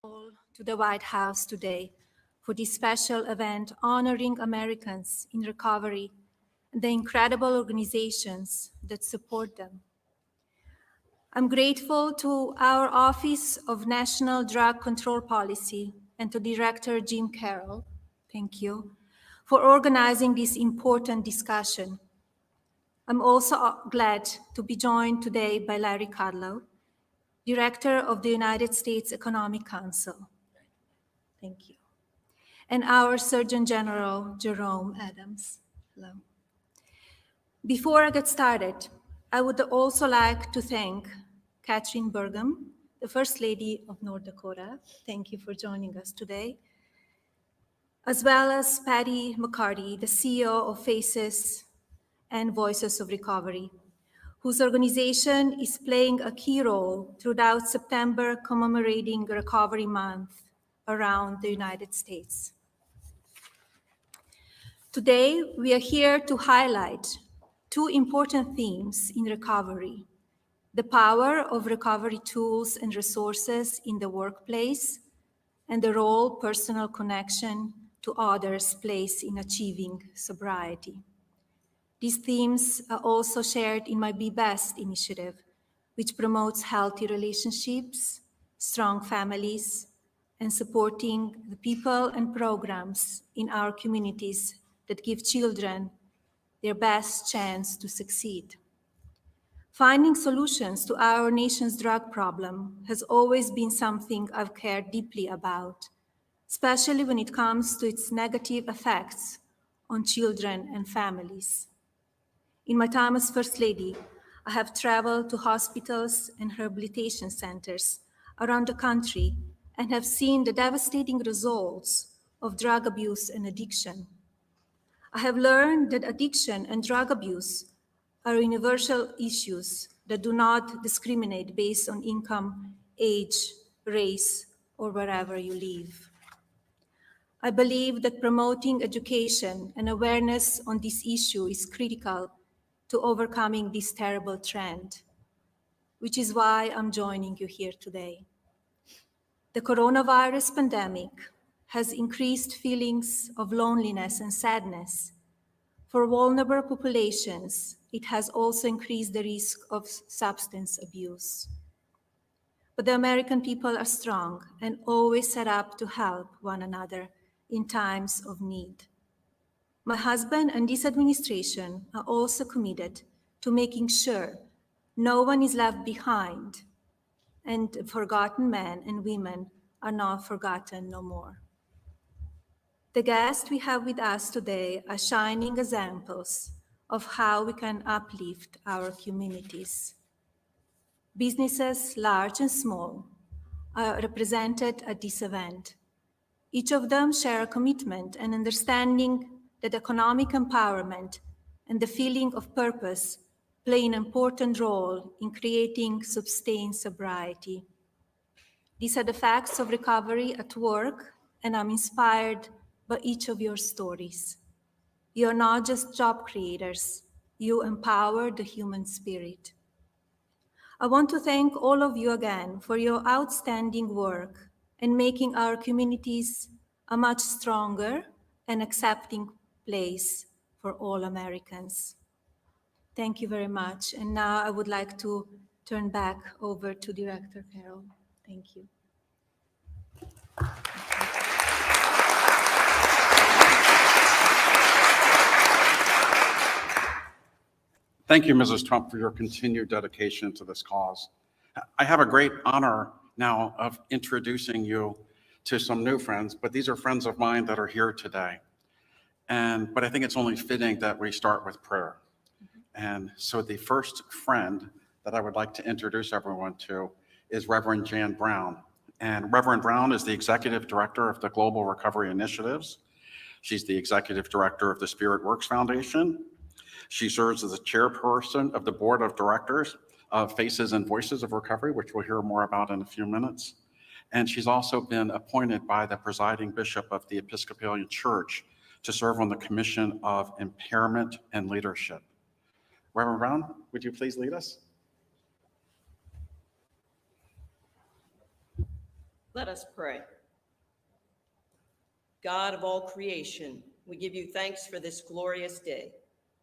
all to the White House today for this special event honoring Americans in recovery and the incredible organizations that support them. I'm grateful to our Office of National Drug Control Policy and to Director Jim Carroll, thank you, for organizing this important discussion. I'm also glad to be joined today by Larry Kudlow, Director of the United States Economic Council. Thank you. And our Surgeon General, Jerome Adams. Hello. Before I get started, I would also like to thank Katherine Burgum, the First Lady of North Dakota. Thank you for joining us today. As well as Patty McCarty, the CEO of FACES and Voices of Recovery, whose organization is playing a key role throughout September commemorating Recovery Month around the United States. Today, we are here to highlight two important themes in recovery: the power of recovery tools and resources in the workplace, and the role personal connection to others plays in achieving sobriety. These themes are also shared in my Be Best initiative, which promotes healthy relationships, strong families, and supporting the people and programs in our communities that give children their best chance to succeed. Finding solutions to our nation's drug problem has always been something I've cared deeply about, especially when it comes to its negative effects on children and families. In my time as First Lady, I have traveled to hospitals and rehabilitation centers around the country and have seen the devastating results of drug abuse and addiction. I have learned that addiction and drug abuse are universal issues that do not discriminate based on income, age, race, or wherever you live. I believe that promoting education and awareness on this issue is critical to overcoming this terrible trend, which is why I'm joining you here today. The coronavirus pandemic has increased feelings of loneliness and sadness. For vulnerable populations, it has also increased the risk of substance abuse. But the American people are strong and always set up to help one another in times of need. My husband and this administration are also committed to making sure no one is left behind and forgotten men and women are not forgotten no more. The guests we have with us today are shining examples of how we can uplift our communities. Businesses, large and small, are represented at this event. Each of them share a commitment and understanding that economic empowerment and the feeling of purpose play an important role in creating sustained sobriety. These are the facts of recovery at work, and I'm inspired by each of your stories. You are not just job creators, you empower the human spirit. I want to thank all of you again for your outstanding work in making our communities a much stronger and accepting place for all Americans. Thank you very much. And now I would like to turn back over to Director Carroll. Thank you. Thank you, Mrs. Trump, for your continued dedication to this cause. I have a great honor now of introducing you to some new friends, but these are friends of mine that are here today. But I think it's only fitting that we start with prayer. And so the first friend that I would like to introduce everyone to is Reverend Jan Brown. And Reverend Brown is the Executive Director of the Global Recovery Initiatives. She's the Executive Director of the Spirit Works Foundation. She serves as the chairperson of the Board of Directors of Faces and Voices of Recovery, which we'll hear more about in a few minutes. And she's also been appointed by the presiding bishop of the Episcopalian Church to serve on the Commission of Impairment and Leadership. Reverend Brown, would you please lead us? Let us pray. God of all creation, we give you thanks for this glorious day.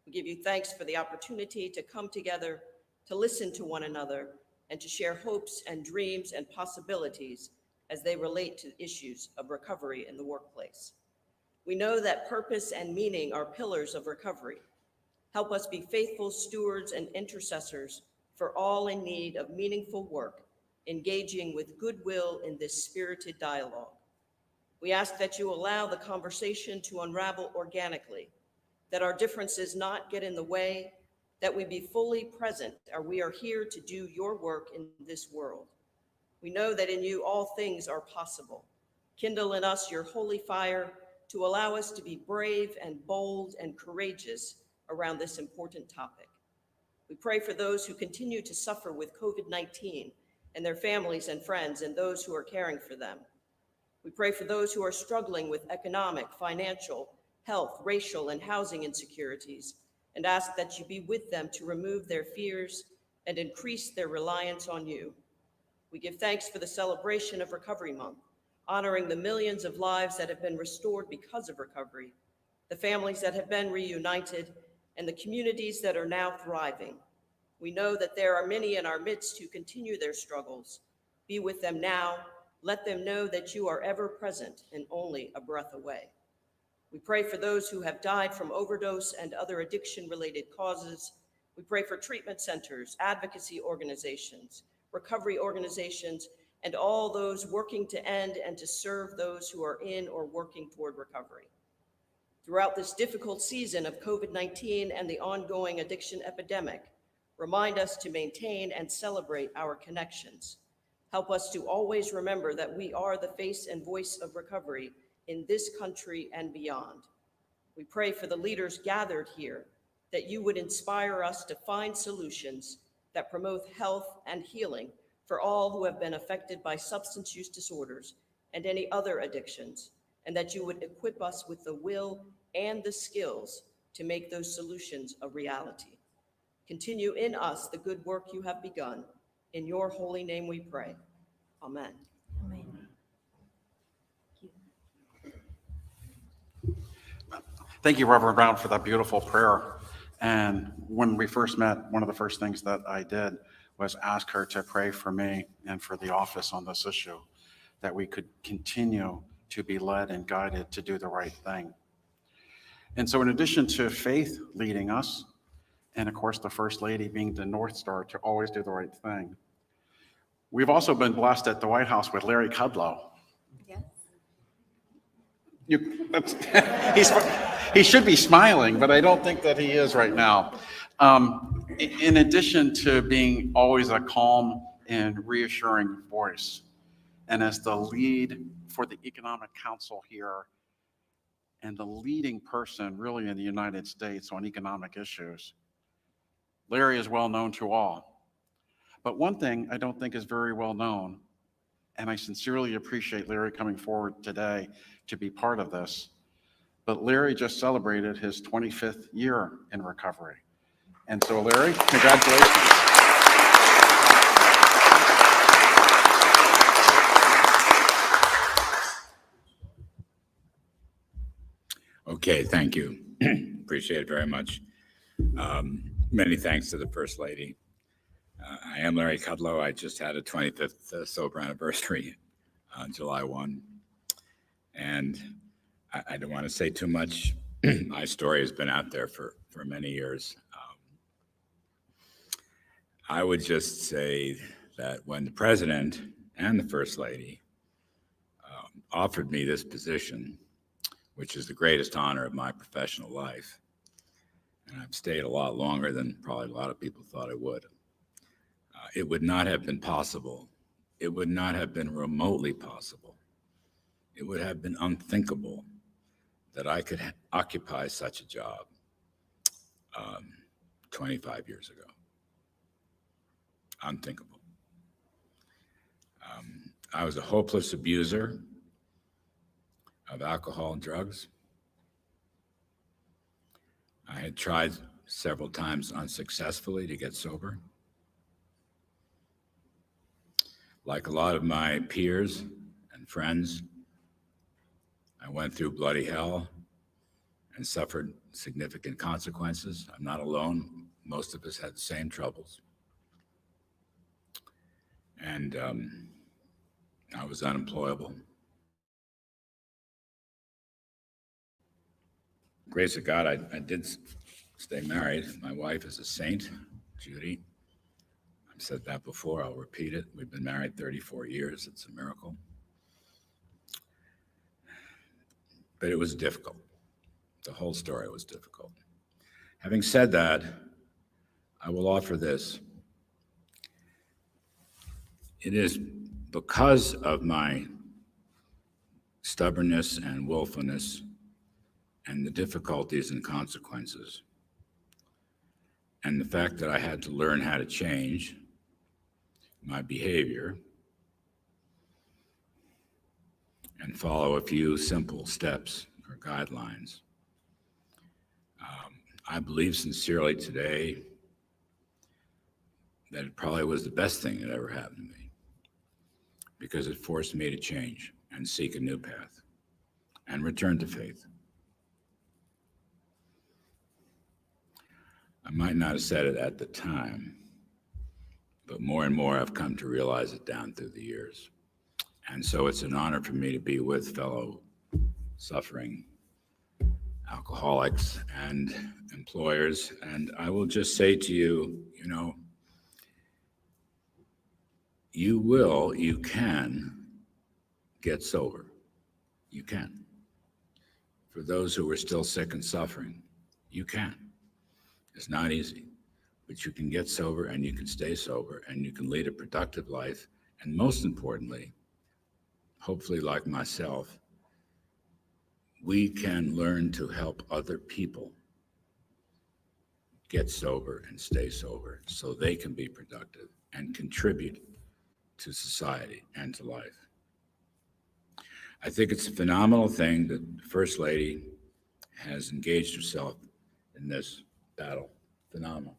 We give you thanks for the opportunity to come together, to listen to one another, and to share hopes and dreams and possibilities as they relate to issues of recovery in the workplace. We know that purpose and meaning are pillars of recovery. Help us be faithful stewards and intercessors for all in need of meaningful work, engaging with goodwill in this spirited dialogue. We ask that you allow the conversation to unravel organically, that our differences not get in the way, that we be fully present, or we are here to do your work in this world. We know that in you all things are possible. Kindle in us your holy fire to allow us to be brave and bold and courageous around this important topic. We pray for those who continue to suffer with COVID-19 and their families and friends and those who are caring for them. We pray for those who are struggling with economic, financial, health, racial, and housing insecurities, and ask that you be with them to remove their fears and increase their reliance on you. We give thanks for the celebration of Recovery Month, honoring the millions of lives that have been restored because of recovery, the families that have been reunited, and the communities that are now thriving. We know that there are many in our midst who continue their struggles. Be with them now. Let them know that you are ever present and only a breath away. We pray for those who have died from overdose and other addiction-related causes. We pray for treatment centers, advocacy organizations, recovery organizations, and all those working to end and to serve those who are in or working toward recovery. Throughout this difficult season of COVID-19 and the ongoing addiction epidemic, remind us to maintain and celebrate our connections. Help us to always remember that we are the face and voice of recovery in this country and beyond. We pray for the leaders gathered here, that you would inspire us to find solutions that promote health and healing for all who have been affected by substance use disorders and any other addictions, and that you would equip us with the will and the skills to make those solutions a reality. Continue in us the good work you have begun. In your holy name we pray. Amen. Amen. Thank you, Reverend Brown, for that beautiful prayer. And when we first met, one of the first things that I did was ask her to pray for me and for the office on this issue, that we could continue to be led and guided to do the right thing. And so in addition to Faith leading us, and of course the First Lady being the North Star to always do the right thing, we've also been blessed at the White House with Larry Kudlow. Yes. He should be smiling, but I don't think that he is right now. In addition to being always a calm and reassuring voice, and as the lead for the Economic Council here, and the leading person really in the United States on economic issues, Larry is well known to all. But one thing I don't think is very well known, and I sincerely appreciate Larry coming forward today to be part of this, but Larry just celebrated his 25th year in recovery. And so Larry, congratulations. Okay, thank you. Appreciate it very much. Many thanks to the First Lady. I am Larry Kudlow. I just had a 25th sober anniversary on July 1. And I don't want to say too much. My story has been out there for many years. I would just say that when the President and the First Lady offered me this position, which is the greatest honor of my professional life, and I've stayed a lot longer than probably a lot of people thought I would, it would not have been possible. It would not have been remotely possible. It would have been unthinkable that I could occupy such a job 25 years ago. Unthinkable. I was a hopeless abuser of alcohol and drugs. I had tried several times unsuccessfully to get sober. Like a lot of my peers and friends. I went through bloody hell and suffered significant consequences. I'm not alone. Most of us had the same troubles. And I was unemployable. Grace of God, I did stay married. My wife is a saint, Judy. I've said that before, I'll repeat it. We've been married 34 years. It's a miracle. But it was difficult. The whole story was difficult. Having said that, I will offer this. It is because of my stubbornness and willfulness and the difficulties and consequences, and the fact that I had to learn how to change my behavior and follow a few simple steps or guidelines. I believe sincerely today that it probably was the best thing that ever happened to me, because it forced me to change and seek a new path and return to faith. I might not have said it at the time, but more and more I've come to realize it down through the years. And so it's an honor for me to be with fellow suffering alcoholics and employers. And I will just say to you, you can get sober. You can. For those who are still sick and suffering, you can. It's not easy, but you can get sober and you can stay sober and you can lead a productive life. And most importantly, hopefully like myself, we can learn to help other people get sober and stay sober so they can be productive and contribute to society and to life. I think it's a phenomenal thing that the First Lady has engaged herself in this battle. Phenomenal.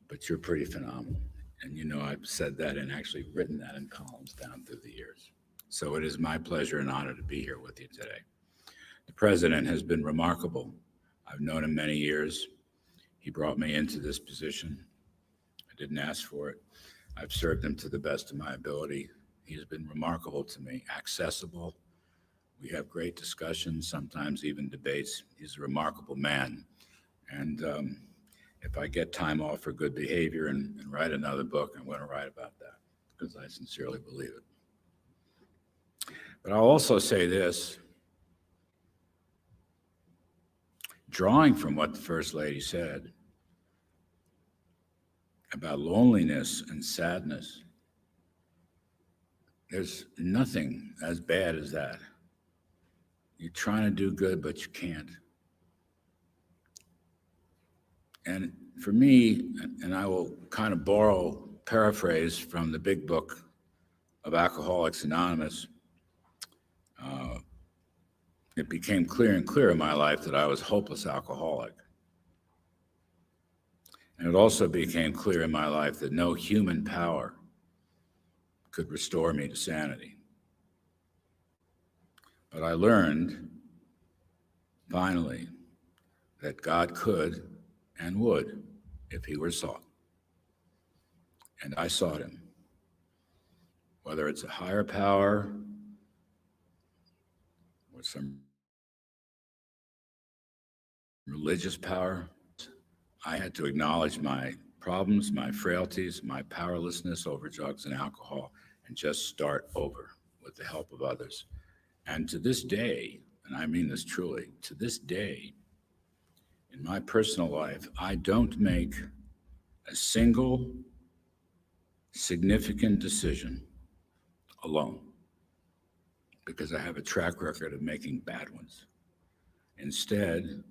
But you're pretty phenomenal. And I've said that and actually written that in columns down through the years. So it is my pleasure and honor to be here with you today. The president has been remarkable. I've known him many years. He brought me into this position. I didn't ask for it. I've served him to the best of my ability. He has been remarkable to me, accessible. We have great discussions, sometimes even debates. He's a remarkable man. And if I get time off for good behavior and write another book, I'm going to write about that because I sincerely believe it. But I'll also say this, drawing from what the First Lady said about loneliness and sadness, there's nothing as bad as that. You're trying to do good, but you can't. And for me, and I will kind of paraphrase from the big book of Alcoholics Anonymous, it became clear and clear in my life that I was a hopeless alcoholic. And it also became clear in my life that no human power could restore me to sanity. But I learned, finally, that God could and would if he were sought. And I sought him. Whether it's a higher power or some religious power, I had to acknowledge my problems, my frailties, my powerlessness over drugs and alcohol, and just start over with the help of others. And to this day, and I mean this truly, to this day, in my personal life, I don't make a single significant decision alone because I have a track record of making bad ones. Instead,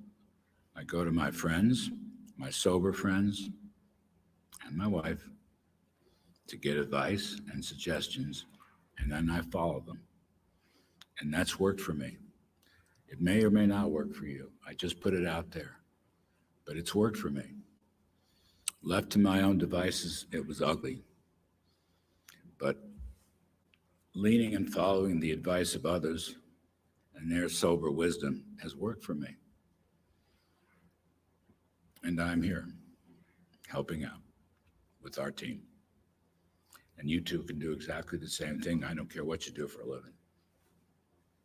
I go to my friends, my sober friends, and my wife to get advice and suggestions, and then I follow them. And that's worked for me. It may or may not work for you. I just put it out there, but it's worked for me. Left to my own devices, it was ugly. But leaning and following the advice of others and their sober wisdom has worked for me. And I'm here helping out with our team. And you too can do exactly the same thing. I don't care what you do for a living.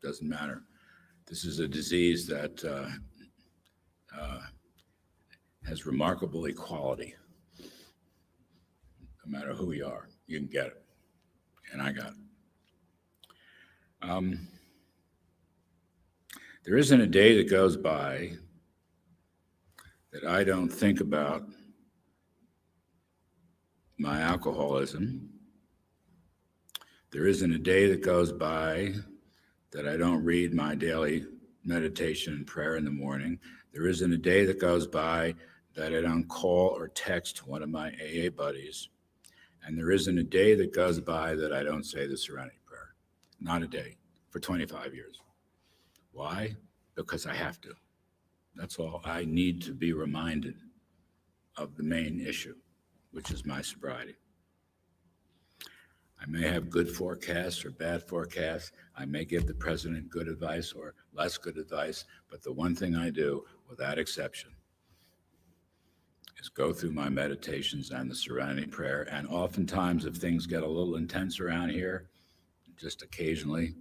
Doesn't matter. This is a disease that has remarkable equality. No matter who you are, you can get it. And I got it. There isn't a day that goes by that I don't think about my alcoholism. There isn't a day that goes by that I don't read my daily meditation and prayer in the morning. There isn't a day that goes by that I don't call or text one of my AA buddies. And there isn't a day that goes by that I don't say the Serenity Prayer. Not a day for 25 years. Why? Because I have to. That's all. I need to be reminded of the main issue, which is my sobriety. I may have good forecasts or bad forecasts. I may give the president good advice or less good advice, but the one thing I do, without exception, is go through my meditations and the Serenity Prayer. And oftentimes, if things get a little intense around here, just occasionally,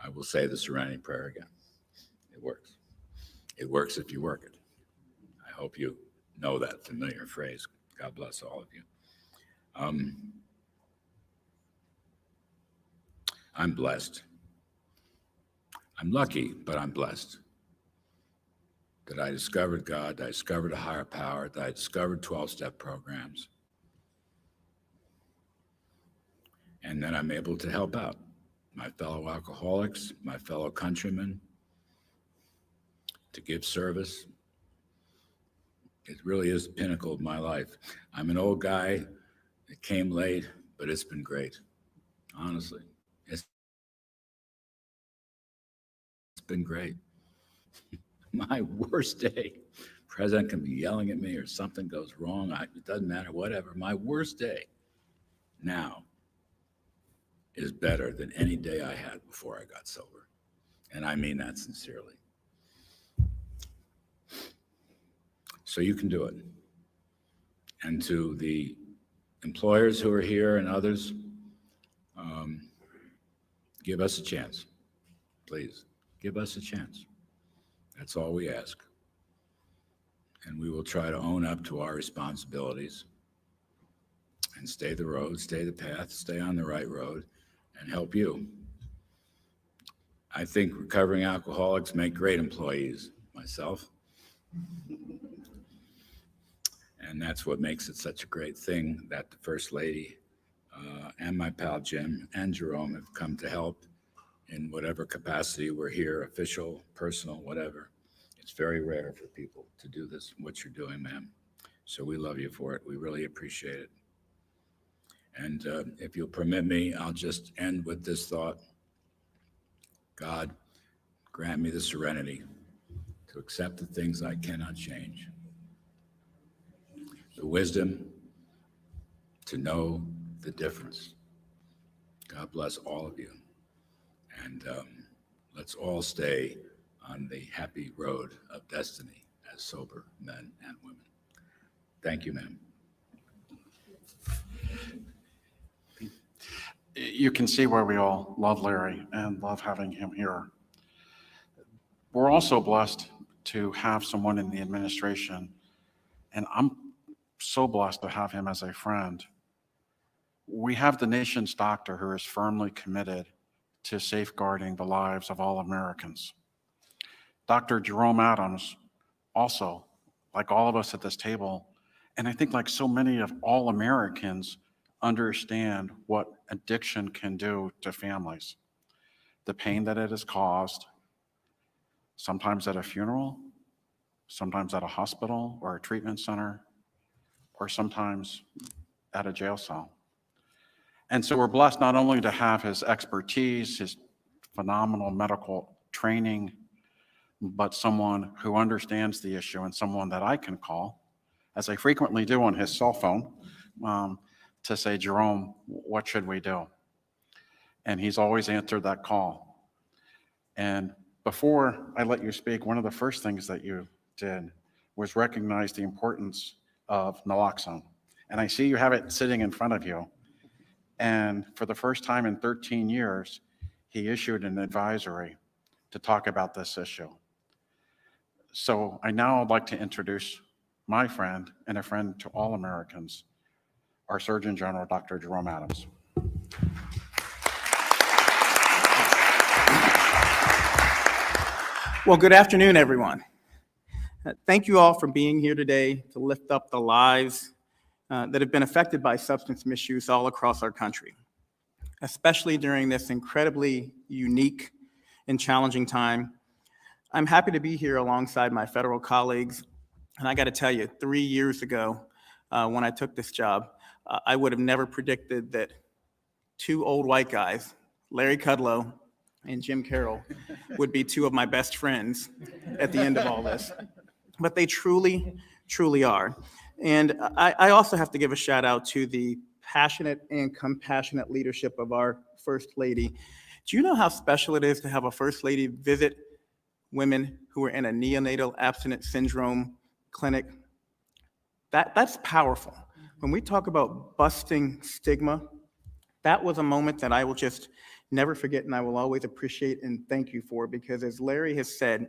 I will say the Serenity Prayer again. It works. It works if you work it. I hope you know that familiar phrase. God bless all of you. I'm blessed. I'm lucky, but I'm blessed that I discovered God, that I discovered a higher power, that I discovered 12-step programs, and then I'm able to help out my fellow alcoholics, my fellow countrymen, to give service. It really is the pinnacle of my life. I'm an old guy that came late, but it's been great, honestly. It's been great. My worst day, president can be yelling at me or something goes wrong. It doesn't matter, whatever. My worst day now is better than any day I had before I got sober. And I mean that sincerely. So you can do it. And to the employers who are here and others, give us a chance. Please, give us a chance. That's all we ask. And we will try to own up to our responsibilities and stay the road, stay the path, stay on the right road, and help you. I think recovering alcoholics make great employees, myself. And that's what makes it such a great thing that the First Lady and my pal Jim and Jerome have come to help in whatever capacity we're here, official, personal, whatever. It's very rare for people to do this, what you're doing, ma'am. So we love you for it. We really appreciate it. And if you'll permit me, I'll just end with this thought. God, grant me the serenity to accept the things I cannot change, the wisdom to know the difference. God bless all of you. And let's all stay on the happy road of destiny as sober men and women. Thank you, ma'am. You can see why we all love Larry and love having him here. We're also blessed to have someone in the administration, and I'm so blessed to have him as a friend. We have the nation's doctor who is firmly committed to safeguarding the lives of all Americans. Dr. Jerome Adams, also, like all of us at this table, and I think like so many of all Americans, understand what addiction can do to families, the pain that it has caused, sometimes at a funeral, sometimes at a hospital or a treatment center, or sometimes at a jail cell. And so we're blessed not only to have his expertise, his phenomenal medical training, but someone who understands the issue and someone that I can call, as I frequently do on his cell phone, to say, Jerome, what should we do? and he's always answered that call. And before I let you speak, one of the first things that you did was recognize the importance of naloxone. And I see you have it sitting in front of you. And for the first time in 13 years, he issued an advisory to talk about this issue. So I now would like to introduce my friend and a friend to all Americans, our Surgeon General, Dr. Jerome Adams. Well, good afternoon, everyone. Thank you all for being here today to lift up the lives that have been affected by substance misuse all across our country, especially during this incredibly unique and challenging time. I'm happy to be here alongside my federal colleagues. And I got to tell you, 3 years ago, when I took this job, I would have never predicted that two old white guys, Larry Kudlow and Jim Carroll, would be two of my best friends at the end of all this. But they truly, truly are. And I also have to give a shout out to the passionate and compassionate leadership of our First Lady. Do you know how special it is to have a First Lady visit women who are in a neonatal abstinence syndrome clinic? That's powerful. When we talk about busting stigma, that was a moment that I will just never forget, and I will always appreciate and thank you for, because as Larry has said,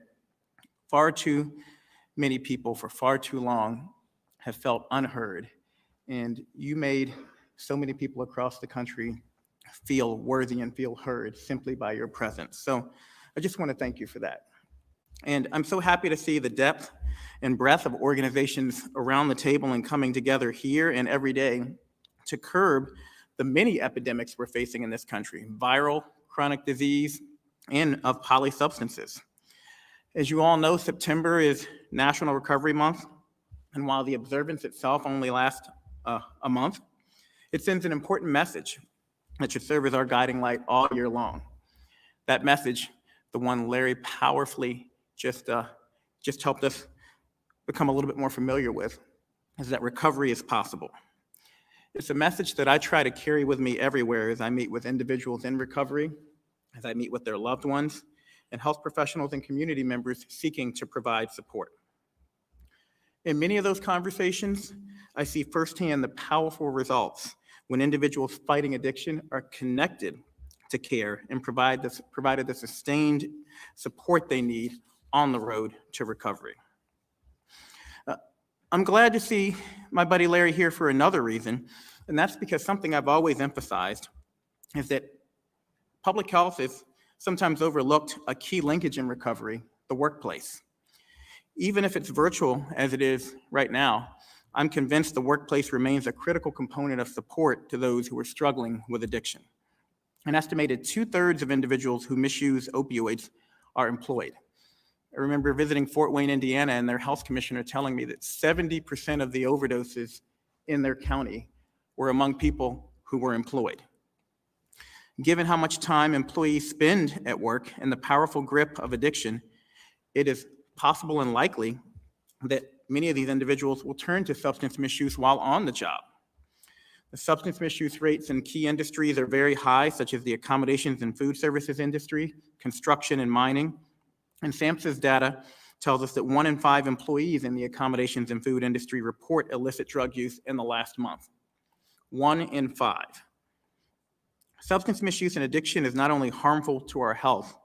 far too many people for far too long have felt unheard, and you made so many people across the country feel worthy and feel heard simply by your presence. So I just want to thank you for that. And I'm so happy to see the depth and breadth of organizations around the table and coming together here and every day to curb the many epidemics we're facing in this country: viral, chronic disease, and of polysubstances. As you all know, September is National Recovery Month, and while the observance itself only lasts a month, it sends an important message that should serve as our guiding light all year long. That message, the one Larry powerfully just helped us become a little bit more familiar with, is that recovery is possible. It's a message that I try to carry with me everywhere as I meet with individuals in recovery, as I meet with their loved ones, and health professionals and community members seeking to provide support. In many of those conversations, I see firsthand the powerful results when individuals fighting addiction are connected to care and provided the sustained support they need on the road to recovery. I'm glad to see my buddy Larry here for another reason, and that's because something I've always emphasized is that public health is sometimes overlooked a key linkage in recovery, the workplace. Even if it's virtual as it is right now, I'm convinced the workplace remains a critical component of support to those who are struggling with addiction. An estimated 2/3 of individuals who misuse opioids are employed. I remember visiting Fort Wayne, Indiana, and their health commissioner telling me that 70% of the overdoses in their county were among people who were employed. Given how much time employees spend at work and the powerful grip of addiction, it is possible and likely that many of these individuals will turn to substance misuse while on the job. The substance misuse rates in key industries are very high, such as the accommodations and food services industry, construction and mining. And SAMHSA's data tells us that 1 in 5 employees in the accommodations and food industry report illicit drug use in the last month. 1 in 5. Substance misuse and addiction is not only harmful to our health,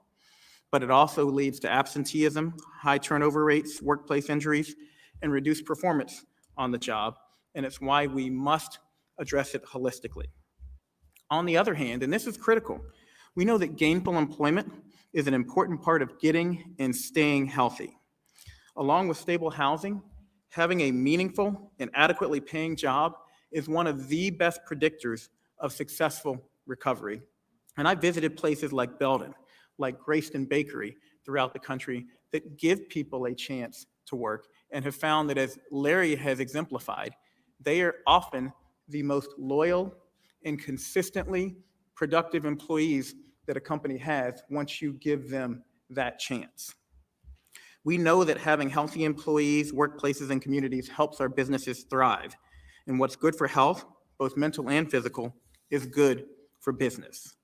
but it also leads to absenteeism, high turnover rates, workplace injuries, and reduced performance on the job. And it's why we must address it holistically. On the other hand, and this is critical, we know that gainful employment is an important part of getting and staying healthy. Along with stable housing, having a meaningful and adequately paying job is one of the best predictors of successful recovery. And I visited places like Belden, like Grayston Bakery throughout the country that give people a chance to work, and have found that, as Larry has exemplified, they are often the most loyal and consistently productive employees that a company has once you give them that chance. We know that having healthy employees, workplaces, and communities helps our businesses thrive. And what's good for health, both mental and physical, is good for business.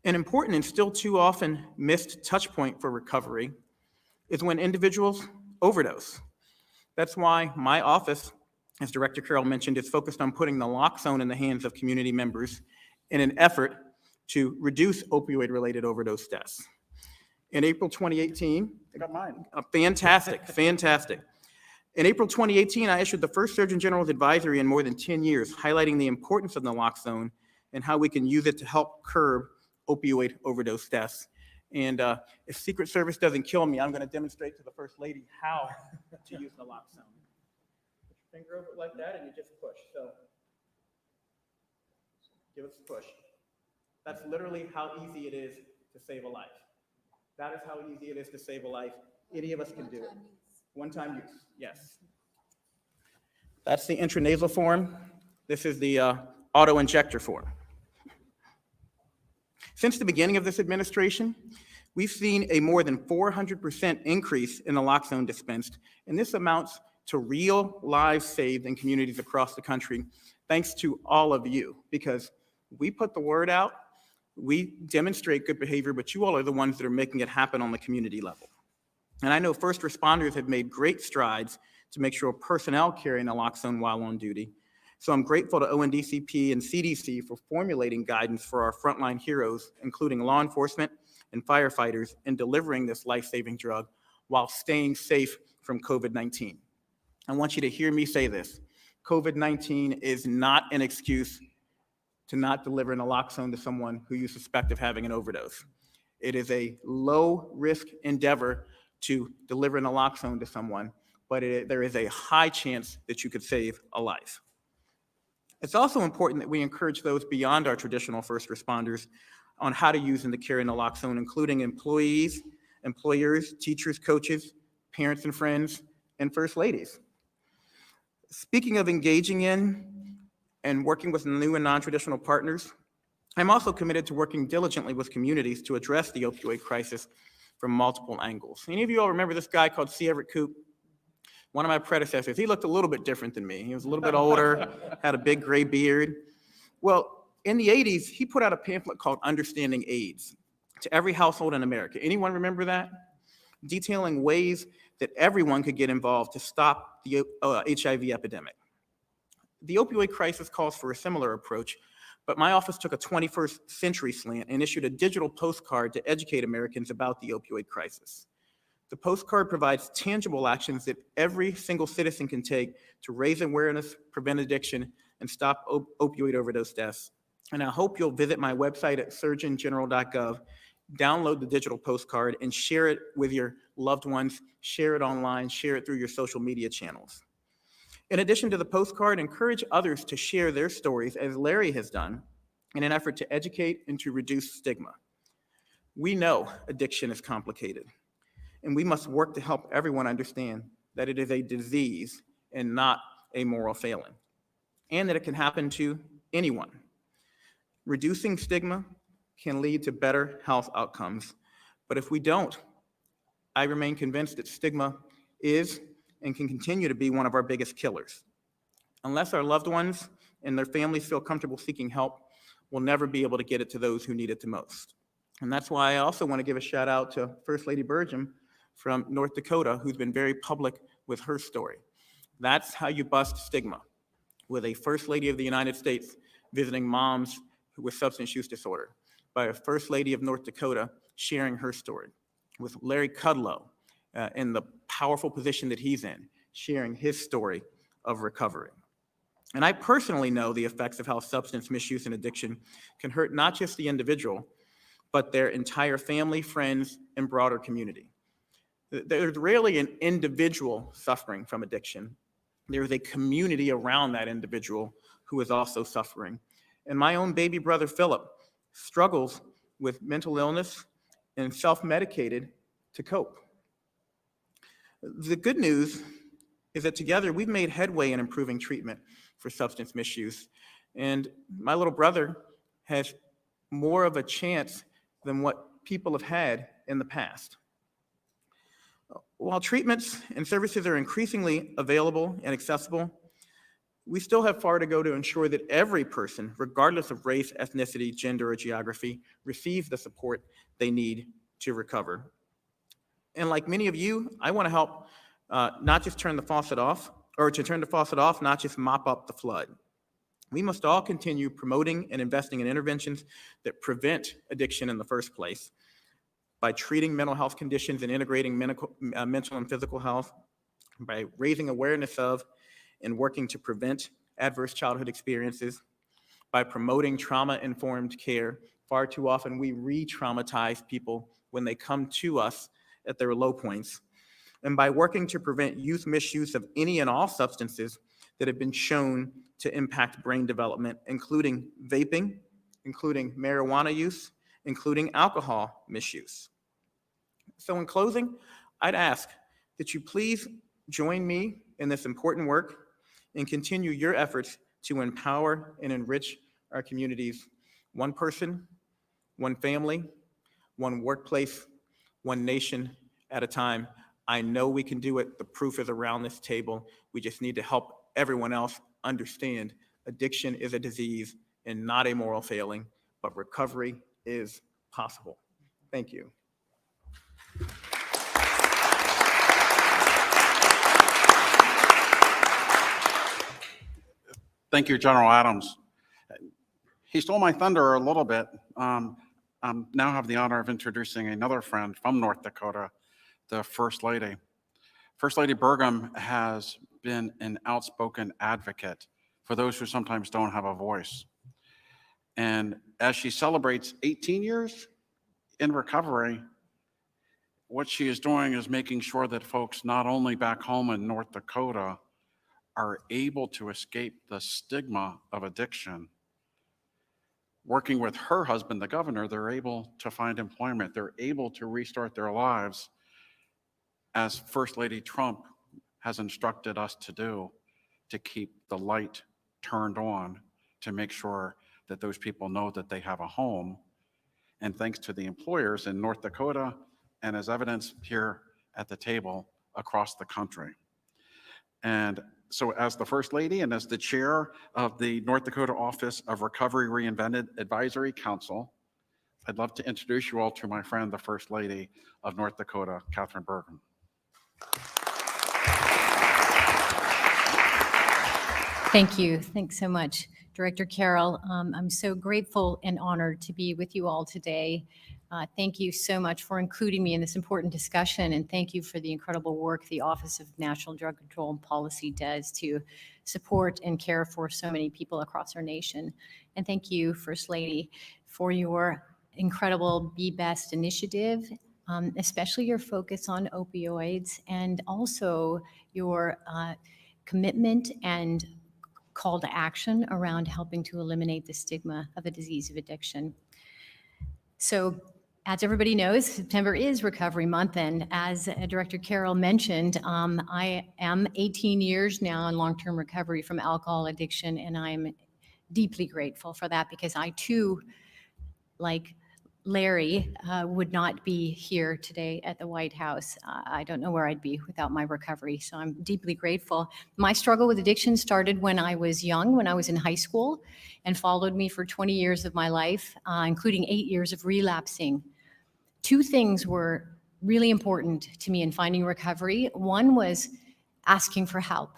An important and still too often missed touch point for recovery is when individuals overdose. That's why my office, as Director Carroll mentioned, is focused on putting naloxone in the hands of community members in an effort to reduce opioid-related overdose deaths. In April 2018, I got mine. fantastic, fantastic. In April 2018, I issued the first Surgeon General's advisory in more than 10 years, highlighting the importance of naloxone and how we can use it to help curb opioid overdose deaths. And if Secret Service doesn't kill me, I'm going to demonstrate to the First Lady how to use naloxone. Put your finger over it like that, and you just push. So give us a push. That's literally how easy it is to save a life. That is how easy it is to save a life. Any of us can do it. One-time use, yes. That's the intranasal form. This is the auto-injector form. Since the beginning of this administration, we've seen a more than 400% increase in naloxone dispensed, and this amounts to real lives saved in communities across the country, thanks to all of you, because we put the word out, we demonstrate good behavior, but you all are the ones that are making it happen on the community level. And I know first responders have made great strides to make sure personnel carry naloxone while on duty. So I'm grateful to ONDCP and CDC for formulating guidance for our frontline heroes, including law enforcement and firefighters, in delivering this life-saving drug while staying safe from COVID-19. I want you to hear me say this. COVID-19 is not an excuse to not deliver naloxone to someone who you suspect of having an overdose. It is a low-risk endeavor to deliver naloxone to someone, but there is a high chance that you could save a life. It's also important that we encourage those beyond our traditional first responders on how to use and to carry naloxone, including employees, employers, teachers, coaches, parents and friends, and first ladies. Speaking of engaging in and working with new and non-traditional partners, I'm also committed to working diligently with communities to address the opioid crisis from multiple angles. Any of you all remember this guy called C. Everett Koop? One of my predecessors. He looked a little bit different than me. He was a little bit older, had a big gray beard. Well, in the 80s, he put out a pamphlet called Understanding AIDS to every household in America. Anyone remember that? Detailing ways that everyone could get involved to stop the HIV epidemic. The opioid crisis calls for a similar approach, but my office took a 21st century slant and issued a digital postcard to educate Americans about the opioid crisis. The postcard provides tangible actions that every single citizen can take to raise awareness, prevent addiction, and stop opioid overdose deaths. And I hope you'll visit my website at surgeongeneral.gov, download the digital postcard, and share it with your loved ones, share it online, share it through your social media channels. In addition to the postcard, encourage others to share their stories, as Larry has done, in an effort to educate and to reduce stigma. We know addiction is complicated, and we must work to help everyone understand that it is a disease and not a moral failing, and that it can happen to anyone. Reducing stigma can lead to better health outcomes, but if we don't, I remain convinced that stigma is and can continue to be one of our biggest killers. Unless our loved ones and their families feel comfortable seeking help, we'll never be able to get it to those who need it the most. And that's why I also want to give a shout out to First Lady Burgum from North Dakota, who's been very public with her story. That's how you bust stigma, with a First Lady of the United States visiting moms with substance use disorder, by a First Lady of North Dakota sharing her story, with Larry Kudlow in the powerful position that he's in, sharing his story of recovery. And I personally know the effects of how substance misuse and addiction can hurt not just the individual, but their entire family, friends, and broader community. There's rarely an individual suffering from addiction. There's a community around that individual who is also suffering. And my own baby brother, Philip, struggles with mental illness and self-medicated to cope. The good news is that together we've made headway in improving treatment for substance misuse. And my little brother has more of a chance than what people have had in the past. While treatments and services are increasingly available and accessible, we still have far to go to ensure that every person, regardless of race, ethnicity, gender, or geography, receives the support they need to recover. And like many of you, I want to help not just turn the faucet off, or to turn the faucet off, not just mop up the flood. We must all continue promoting and investing in interventions that prevent addiction in the first place by treating mental health conditions and integrating mental and physical health, by raising awareness of and working to prevent adverse childhood experiences, by promoting trauma-informed care. Far too often we re-traumatize people when they come to us at their low points, and by working to prevent youth misuse of any and all substances that have been shown to impact brain development, including vaping, including marijuana use, including alcohol misuse. So in closing, I'd ask that you please join me in this important work and continue your efforts to empower and enrich our communities, one person, one family, one workplace, one nation at a time. I know we can do it. The proof is around this table. We just need to help everyone else understand addiction is a disease and not a moral failing, but recovery is possible. Thank you. Thank you, General Adams. He stole my thunder a little bit. Now have the honor of introducing another friend from North Dakota, the First Lady. First Lady Burgum has been an outspoken advocate for those who sometimes don't have a voice. And as she celebrates 18 years in recovery, what she is doing is making sure that folks not only back home in North Dakota are able to escape the stigma of addiction. Working with her husband, the governor, they're able to find employment. They're able to restart their lives as First Lady Trump has instructed us to do, to keep the light turned on, to make sure that those people know that they have a home. And thanks to the employers in North Dakota, and as evidence here at the table, across the country. And so as the First Lady and as the chair of the North Dakota Office of Recovery Reinvented Advisory Council, I'd love to introduce you all to my friend, the First Lady of North Dakota, Catherine Burgum. Thank you. Thanks so much, Director Carroll. I'm so grateful and honored to be with you all today. Thank you so much for including me in this important discussion, and thank you for the incredible work the Office of National Drug Control and Policy does to support and care for so many people across our nation. And thank you, First Lady, for your incredible Be Best initiative, especially your focus on opioids, and also your commitment and call to action around helping to eliminate the stigma of the disease of addiction. So, as everybody knows, September is Recovery Month, and as Director Carroll mentioned, I am 18 years now in long-term recovery from alcohol addiction, and I'm deeply grateful for that because I too, like Larry, would not be here today at the White House. I don't know where I'd be without my recovery, so I'm deeply grateful. My struggle with addiction started when I was young, when I was in high school, and followed me for 20 years of my life, including 8 years of relapsing. Two things were really important to me in finding recovery. One was asking for help,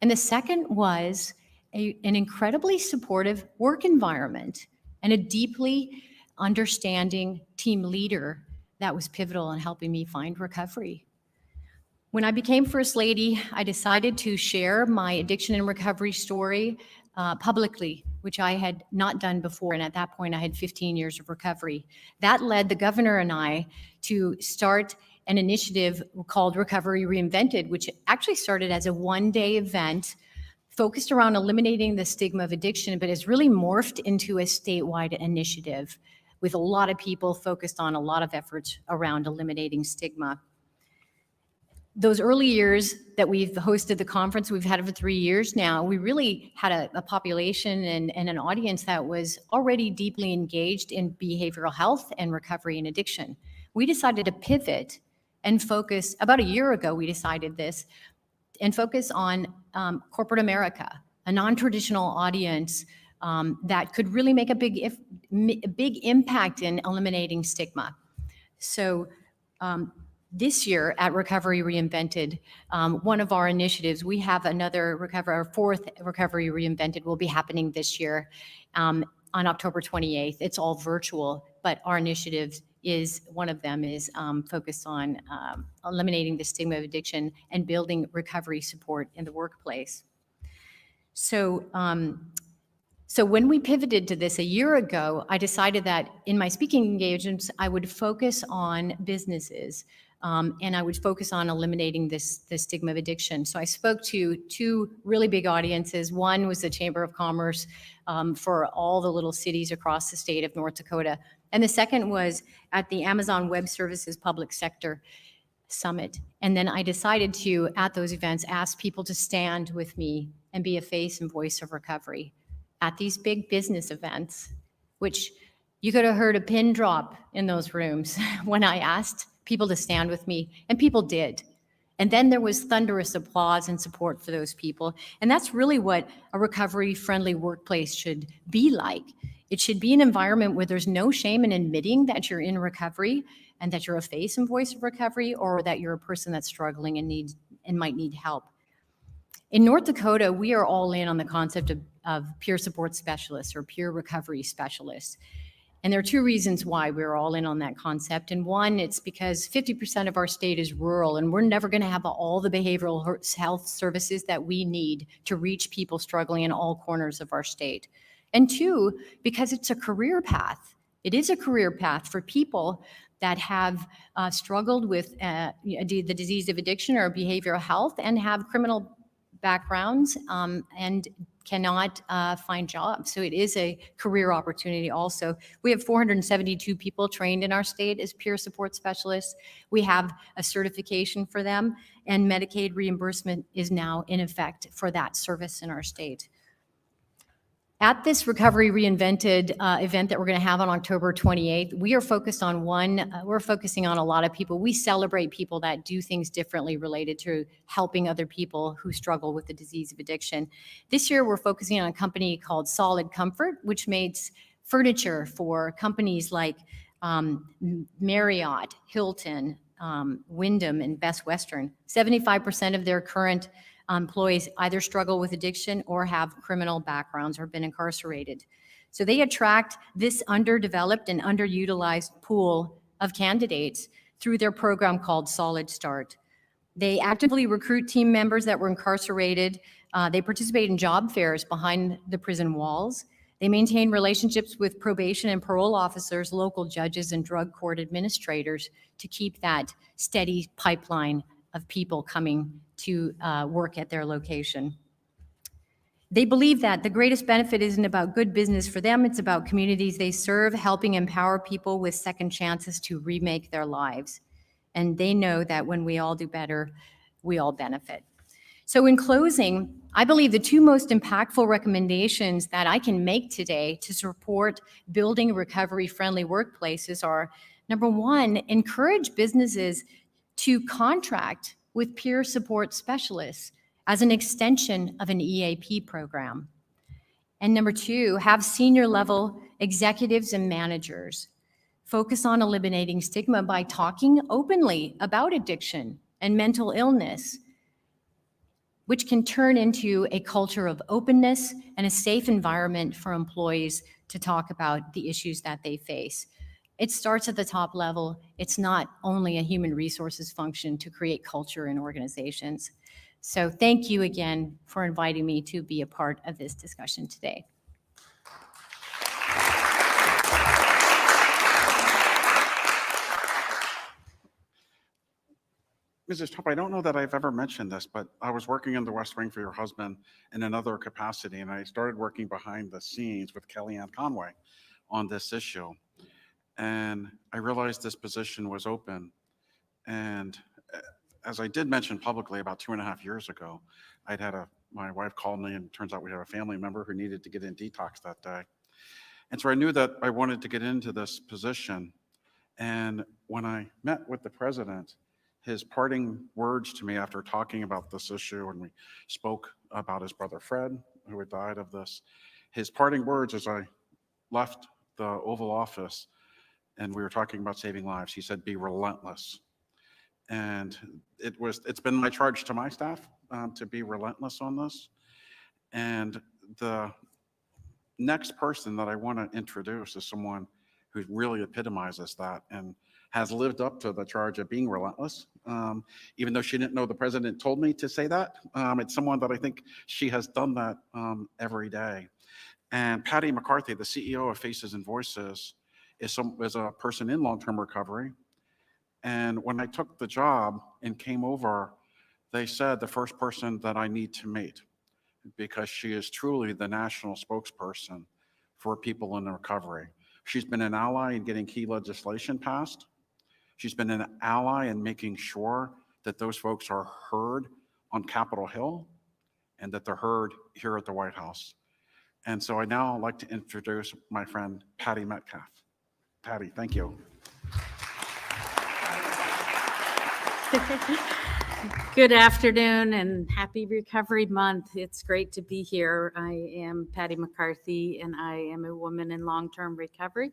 and the second was an incredibly supportive work environment and a deeply understanding team leader that was pivotal in helping me find recovery. When I became First Lady, I decided to share my addiction and recovery story publicly, which I had not done before. And at that point, I had 15 years of recovery. That led the governor and I to start an initiative called Recovery Reinvented, which actually started as a one-day event focused around eliminating the stigma of addiction, but has really morphed into a statewide initiative with a lot of people focused on a lot of efforts around eliminating stigma. Those early years that we've hosted the conference, we've had it for 3 years now, we really had a population and an audience that was already deeply engaged in behavioral health and recovery and addiction. We decided to pivot and focus, about a year ago we decided this, and focus on corporate America, a non-traditional audience that could really make a big impact in eliminating stigma. So this year at Recovery Reinvented, one of our initiatives, we have our fourth Recovery Reinvented will be happening this year on October 28th. It's all virtual, but our initiative one of them is focused on eliminating the stigma of addiction and building recovery support in the workplace. So when we pivoted to this a year ago, I decided that in my speaking engagements, I would focus on businesses and I would focus on eliminating the stigma of addiction. So I spoke to two really big audiences. One was the Chamber of Commerce for all the little cities across the state of North Dakota. And the second was at the Amazon Web Services Public Sector Summit. And then I decided to, at those events, ask people to stand with me and be a face and voice of recovery at these big business events, which you could have heard a pin drop in those rooms when I asked people to stand with me, and people did. And then there was thunderous applause and support for those people. And that's really what a recovery-friendly workplace should be like. It should be an environment where there's no shame in admitting that you're in recovery and that you're a face and voice of recovery, or that you're a person that's struggling and might need help. In North Dakota, we are all in on the concept of peer support specialists or peer recovery specialists. And there are two reasons why we're all in on that concept. And one, it's because 50% of our state is rural, and we're never going to have all the behavioral health services that we need to reach people struggling in all corners of our state. And two, because it's a career path. It is a career path for people that have struggled with the disease of addiction or behavioral health and have criminal backgrounds and cannot find jobs. So it is a career opportunity also. We have 472 people trained in our state as peer support specialists. We have a certification for them, and Medicaid reimbursement is now in effect for that service in our state. At this Recovery Reinvented event that we're going to have on October 28th, we are focused on we're focusing on a lot of people. We celebrate people that do things differently related to helping other people who struggle with the disease of addiction. This year, we're focusing on a company called Solid Comfort, which makes furniture for companies like Marriott, Hilton, Wyndham, and Best Western. 75% of their current employees either struggle with addiction or have criminal backgrounds or been incarcerated. So they attract this underdeveloped and underutilized pool of candidates through their program called Solid Start. They actively recruit team members that were incarcerated. They participate in job fairs behind the prison walls. They maintain relationships with probation and parole officers, local judges, and drug court administrators to keep that steady pipeline of people coming to work at their location. They believe that the greatest benefit isn't about good business for them, it's about communities they serve, helping empower people with second chances to remake their lives. And they know that when we all do better, we all benefit. So in closing, I believe the two most impactful recommendations that I can make today to support building recovery-friendly workplaces are, number one, encourage businesses to contract with peer support specialists as an extension of an EAP program. And number two, have senior level executives and managers focus on eliminating stigma by talking openly about addiction and mental illness, which can turn into a culture of openness and a safe environment for employees to talk about the issues that they face. It starts at the top level. It's not only a human resources function to create culture in organizations. So thank you again for inviting me to be a part of this discussion today. Mrs. Trump, I don't know that I've ever mentioned this, but I was working in the West Wing for your husband in another capacity, and I started working behind the scenes with Kellyanne Conway on this issue. And I realized this position was open. And as I did mention publicly about 2.5 years ago, my wife called me, and it turns out we had a family member who needed to get in detox that day. And so I knew that I wanted to get into this position. And when I met with the president, his parting words to me after talking about this issue, and we spoke about his brother Fred, who had died of this. His parting words as I left the Oval Office and we were talking about saving lives, he said, "Be relentless." And it's been my charge to my staff to be relentless on this. And the next person that I want to introduce is someone who really epitomizes that and has lived up to the charge of being relentless. Even though she didn't know the president told me to say that, it's someone that I think she has done that every day. And Patty McCarthy, the CEO of Faces and Voices, is a person in long-term recovery. And when I took the job and came over, they said the first person that I need to meet, because she is truly the national spokesperson for people in recovery. She's been an ally in getting key legislation passed. She's been an ally in making sure that those folks are heard on Capitol Hill and that they're heard here at the White House. And so I now like to introduce my friend, Patty Metcalf. Patty, thank you. Good afternoon and happy Recovery Month. It's great to be here. I am Patty McCarthy and I am a woman in long-term recovery.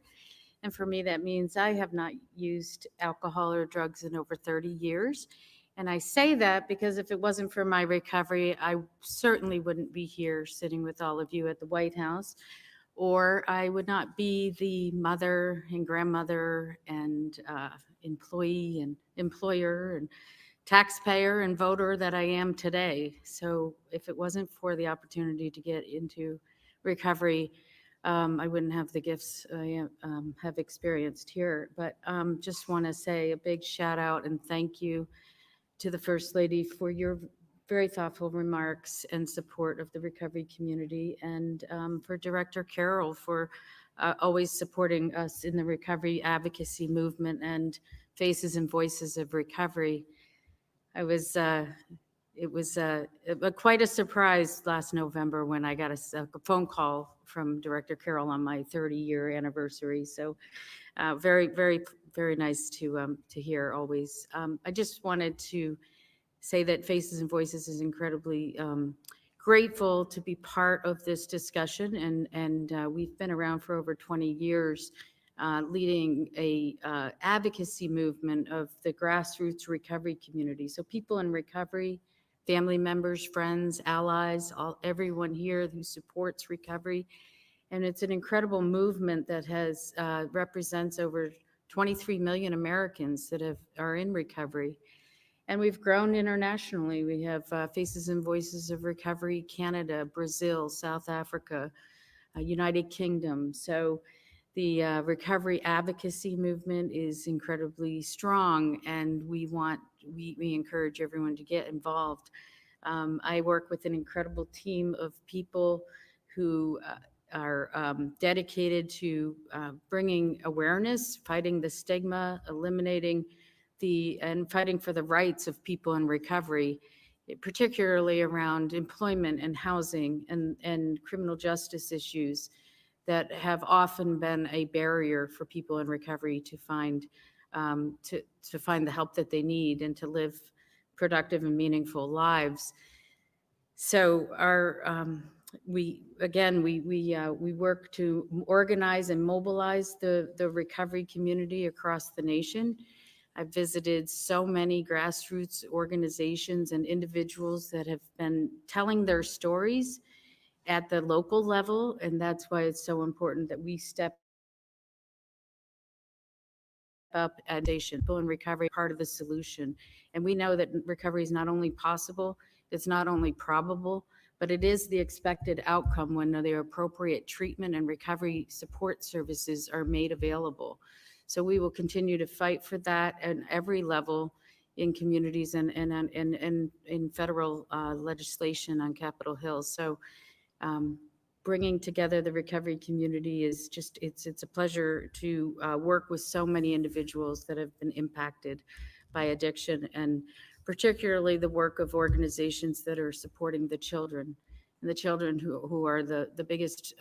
And for me, that means I have not used alcohol or drugs in over 30 years. And I say that because if it wasn't for my recovery, I certainly wouldn't be here sitting with all of you at the White House, or I would not be the mother and grandmother and employee and employer and taxpayer and voter that I am today. So if it wasn't for the opportunity to get into recovery, I wouldn't have the gifts I have experienced here. But just want to say a big shout out and thank you to the First Lady for your very thoughtful remarks and support of the recovery community, and for Director Carroll for always supporting us in the recovery advocacy movement and Faces and Voices of Recovery. It was quite a surprise last November when I got a phone call from Director Carroll on my 30-year anniversary. So very, very, very nice to hear always. I just wanted to say that Faces and Voices is incredibly grateful to be part of this discussion, and we've been around for over 20 years. Leading a advocacy movement of the grassroots recovery community. So people in recovery, family members, friends, allies, everyone here who supports recovery. And it's an incredible movement that has represents over 23 million Americans that are in recovery. And we've grown internationally. We have Faces and Voices of Recovery, Canada, Brazil, South Africa, United Kingdom. So the recovery advocacy movement is incredibly strong, and we encourage everyone to get involved. I work with an incredible team of people who are dedicated to bringing awareness, fighting the stigma, and fighting for the rights of people in recovery, particularly around employment and housing and criminal justice issues that have often been a barrier for people in recovery to find the help that they need and to live productive and meaningful lives. So we work to organize and mobilize the recovery community across the nation. I've visited so many grassroots organizations and individuals that have been telling their stories at the local level, and that's why it's so important that we step up at nation. People in recovery are part of the solution, and we know that recovery is not only possible, it's not only probable, but it is the expected outcome when the appropriate treatment and recovery support services are made available. So we will continue to fight for that at every level in communities and in federal legislation on Capitol Hill. So bringing together the recovery community is just, it's a pleasure to work with so many individuals that have been impacted by addiction, and particularly the work of organizations that are supporting the children, and the children who are the biggest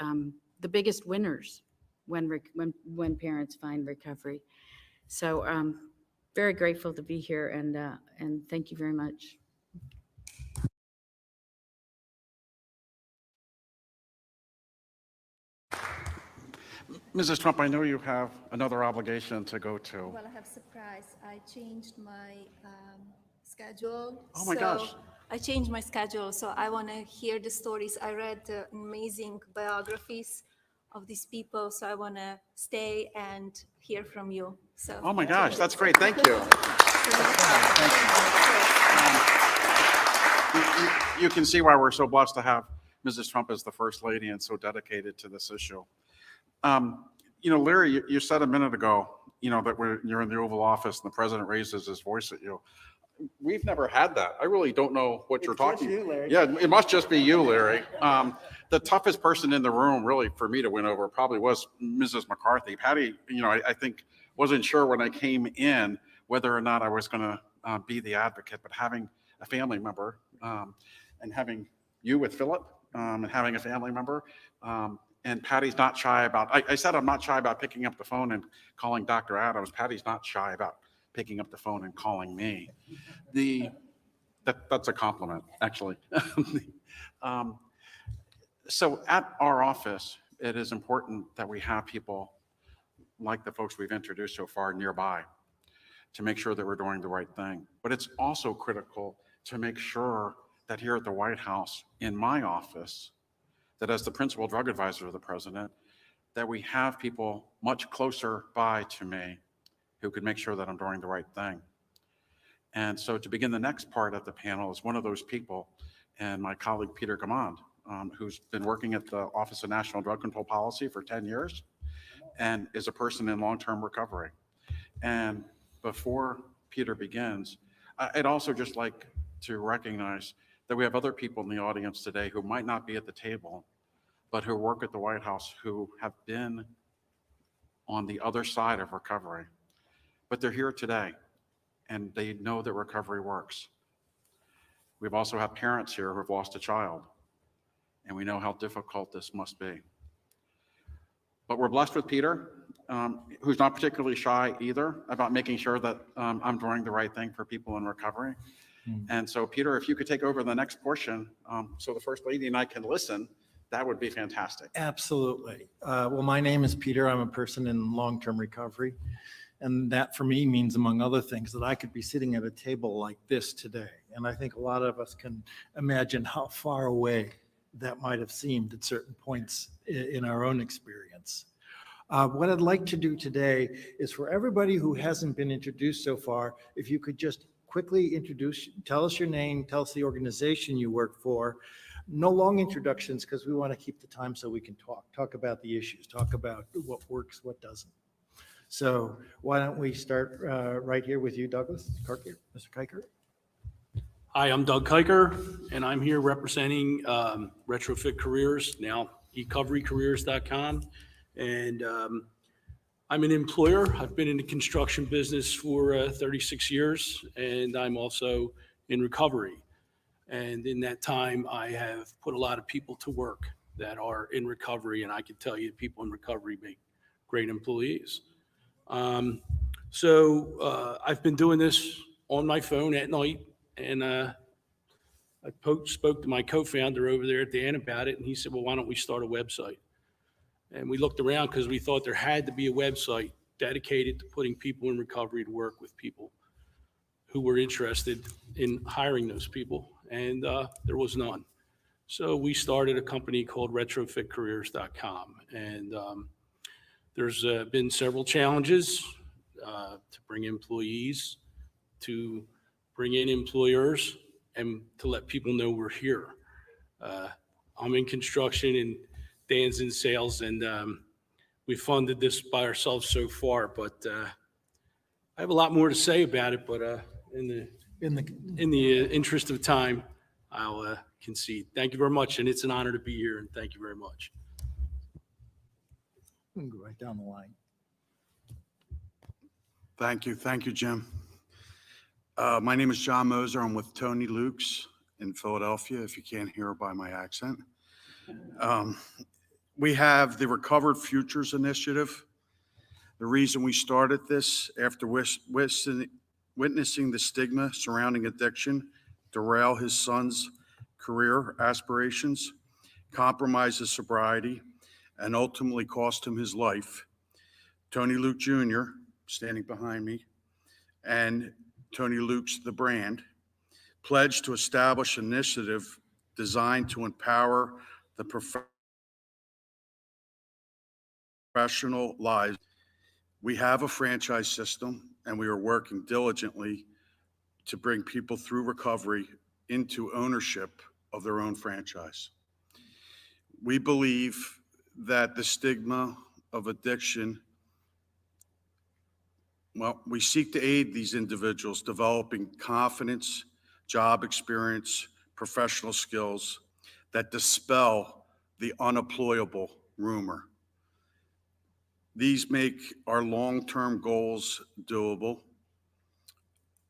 winners when parents find recovery. So very grateful to be here, and thank you very much. Mrs. Trump, I know you have another obligation to go to. Well, I have surprise. I changed my schedule. Oh my gosh. I changed my schedule, so I want to hear the stories. I read the amazing biographies of these people, so I want to stay and hear from you. So. Oh my gosh, that's great. Thank you. You can see why we're so blessed to have Mrs. Trump as the First Lady and so dedicated to this issue. Larry, you said a minute ago, that you're in the Oval Office and the president raises his voice at you. We've never had that. I really don't know what you're talking about. Larry. Yeah, it must just be you, Larry. The toughest person in the room, really, for me to win over probably was Mrs. McCarthy. Patty, I think wasn't sure when I came in whether or not I was going to be the advocate, but having a family member and having you with Philip and having a family member. And Patty's not shy about, I said I'm not shy about picking up the phone and calling Dr. Adams. Patty's not shy about picking up the phone and calling me. That's a compliment, actually. So at our office, it is important that we have people like the folks we've introduced so far nearby to make sure that we're doing the right thing. But it's also critical to make sure that here at the White House, in my office, that as the principal drug advisor of the president, that we have people much closer by to me who could make sure that I'm doing the right thing. And so to begin the next part of the panel is one of those people, and my colleague Peter Gamond, who's been working at the Office of National Drug Control Policy for 10 years and is a person in long-term recovery. And before Peter begins, I'd also just like to recognize that we have other people in the audience today who might not be at the table, but who work at the White House who have been on the other side of recovery. But they're here today, and they know that recovery works. We've also had parents here who have lost a child, and we know how difficult this must be. But we're blessed with Peter, who's not particularly shy either about making sure that I'm doing the right thing for people in recovery. And so, Peter, if you could take over the next portion so the First Lady and I can listen, that would be fantastic. Absolutely. Well, my name is Peter. I'm a person in long-term recovery. And that for me means, among other things, that I could be sitting at a table like this today. And I think a lot of us can imagine how far away that might have seemed at certain points in our own experience. What I'd like to do today is for everybody who hasn't been introduced so far, if you could just quickly tell us your name, tell us the organization you work for. No long introductions because we want to keep the time so we can talk about the issues, talk about what works, what doesn't. So why don't we start right here with you, Douglas Kiker, Mr. Kiker. Hi, I'm Doug Kiker, and I'm here representing Retrofit Careers, now ecoverycareers.com. And I'm an employer. I've been in the construction business for 36 years, and I'm also in recovery. And in that time, I have put a lot of people to work that are in recovery, and I can tell you people in recovery make great employees. I've been doing this on my phone at night, and I spoke to my co-founder over there at the end about it, and he said, well, why don't we start a website? And we looked around because we thought there had to be a website dedicated to putting people in recovery to work with people who were interested in hiring those people, and there was none. So we started a company called retrofitcareers.com, and there's been several challenges to bring employees, to bring in employers, and to let people know we're here. I'm in construction and Dan's in sales, and we funded this by ourselves so far, but I have a lot more to say about it, but in the interest of time, I'll concede. Thank you very much, and it's an honor to be here, and thank you very much. We can go right down the line. Thank you, Jim. My name is John Moser. I'm with Tony Luke's in Philadelphia, if you can't hear by my accent. We have the Recovered Futures Initiative. The reason we started this after witnessing the stigma surrounding addiction derail his son's career aspirations, compromise his sobriety, and ultimately cost him his life, Tony Luke Jr., standing behind me, and Tony Luke's The Brand, pledged to establish an initiative designed to empower the professional lives. We have a franchise system, and we are working diligently to bring people through recovery into ownership of their own franchise. We believe that the stigma of addiction, well, we seek to aid these individuals developing confidence, job experience, professional skills that dispel the unemployable rumor. These make our long-term goals doable.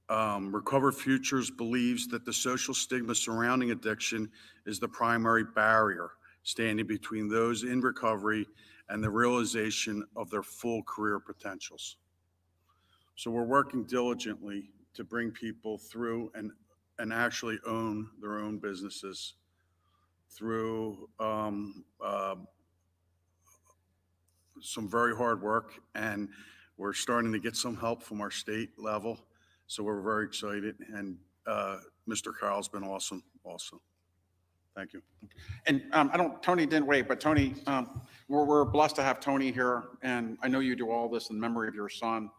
Recover Futures believes that the social stigma surrounding addiction is the primary barrier standing between those in recovery and the realization of their full career potentials. So we're working diligently to bring people through and actually own their own businesses through some very hard work, and we're starting to get some help from our state level. So we're very excited, and Mr. Carl's been awesome also. Thank you. And Tony didn't wait, but Tony, we're blessed to have Tony here, and I know you do all this in memory of your son.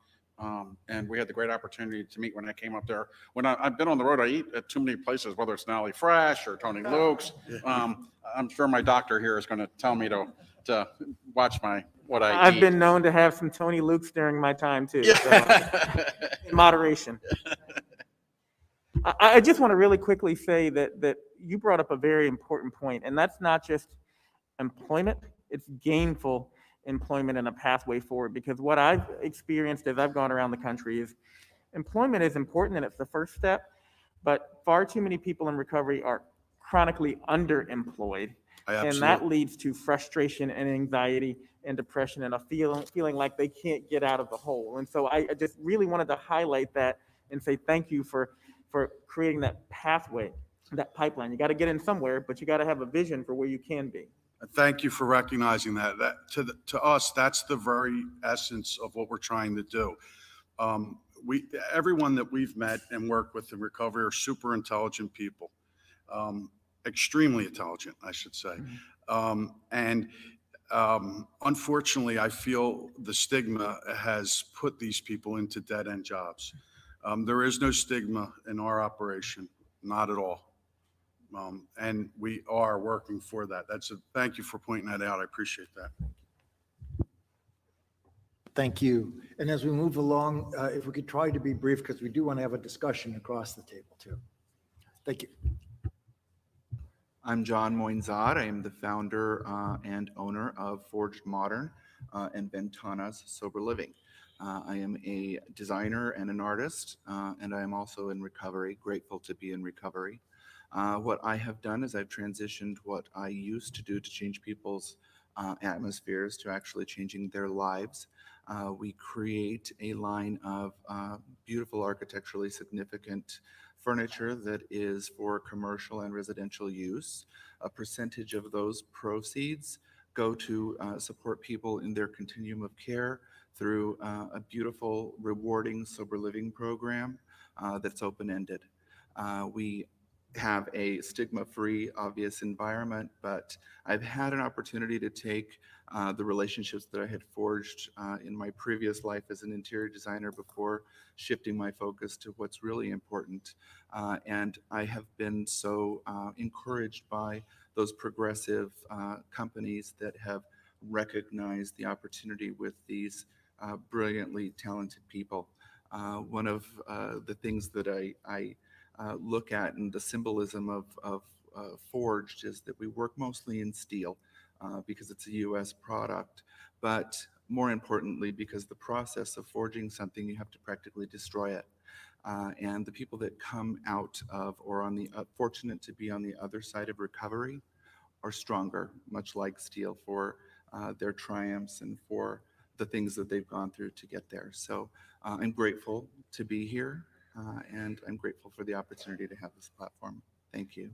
And we had the great opportunity to meet when I came up there. When I've been on the road, I eat at too many places, whether it's Nally Fresh or Tony Luke's. I'm sure my doctor here is going to tell me to watch what I eat. I've been known to have some Tony Lukes during my time too. So, in moderation. I just want to really quickly say that you brought up a very important point, and that's not just employment, it's gainful employment and a pathway forward. Because what I've experienced as I've gone around the country is employment is important and it's the first step, but far too many people in recovery are chronically underemployed. And that leads to frustration and anxiety and depression and a feeling like they can't get out of the hole. And so I just really wanted to highlight that and say thank you for creating that pathway, that pipeline. You got to get in somewhere, but you got to have a vision for where you can be. Thank you for recognizing that. To us, that's the very essence of what we're trying to do. Everyone that we've met and worked with in recovery are super intelligent people, extremely intelligent, I should say. Unfortunately, I feel the stigma has put these people into dead-end jobs. There is no stigma in our operation, not at all. And we are working for that. Thank you for pointing that out. I appreciate that. Thank you. And as we move along, if we could try to be brief, because we do want to have a discussion across the table too. Thank you. I'm John Moinzad. I am the founder and owner of Forged Modern and Ventana's Sober Living. I am a designer and an artist, and I am also in recovery, grateful to be in recovery. What I have done is I've transitioned what I used to do to change people's atmospheres to actually changing their lives. We create a line of beautiful architecturally significant furniture that is for commercial and residential use. A percentage of those proceeds go to support people in their continuum of care through a beautiful, rewarding sober living program that's open-ended. We have a stigma-free, obvious environment, but I've had an opportunity to take the relationships that I had forged in my previous life as an interior designer before shifting my focus to what's really important. And I have been so encouraged by those progressive companies that have recognized the opportunity with these brilliantly talented people. One of the things that I look at and the symbolism of Forged is that we work mostly in steel because it's a US product, but more importantly, because the process of forging something, you have to practically destroy it. And the people that come out of or on the fortunate to be on the other side of recovery are stronger, much like steel, for their triumphs and for the things that they've gone through to get there. So I'm grateful to be here. And I'm grateful for the opportunity to have this platform. Thank you.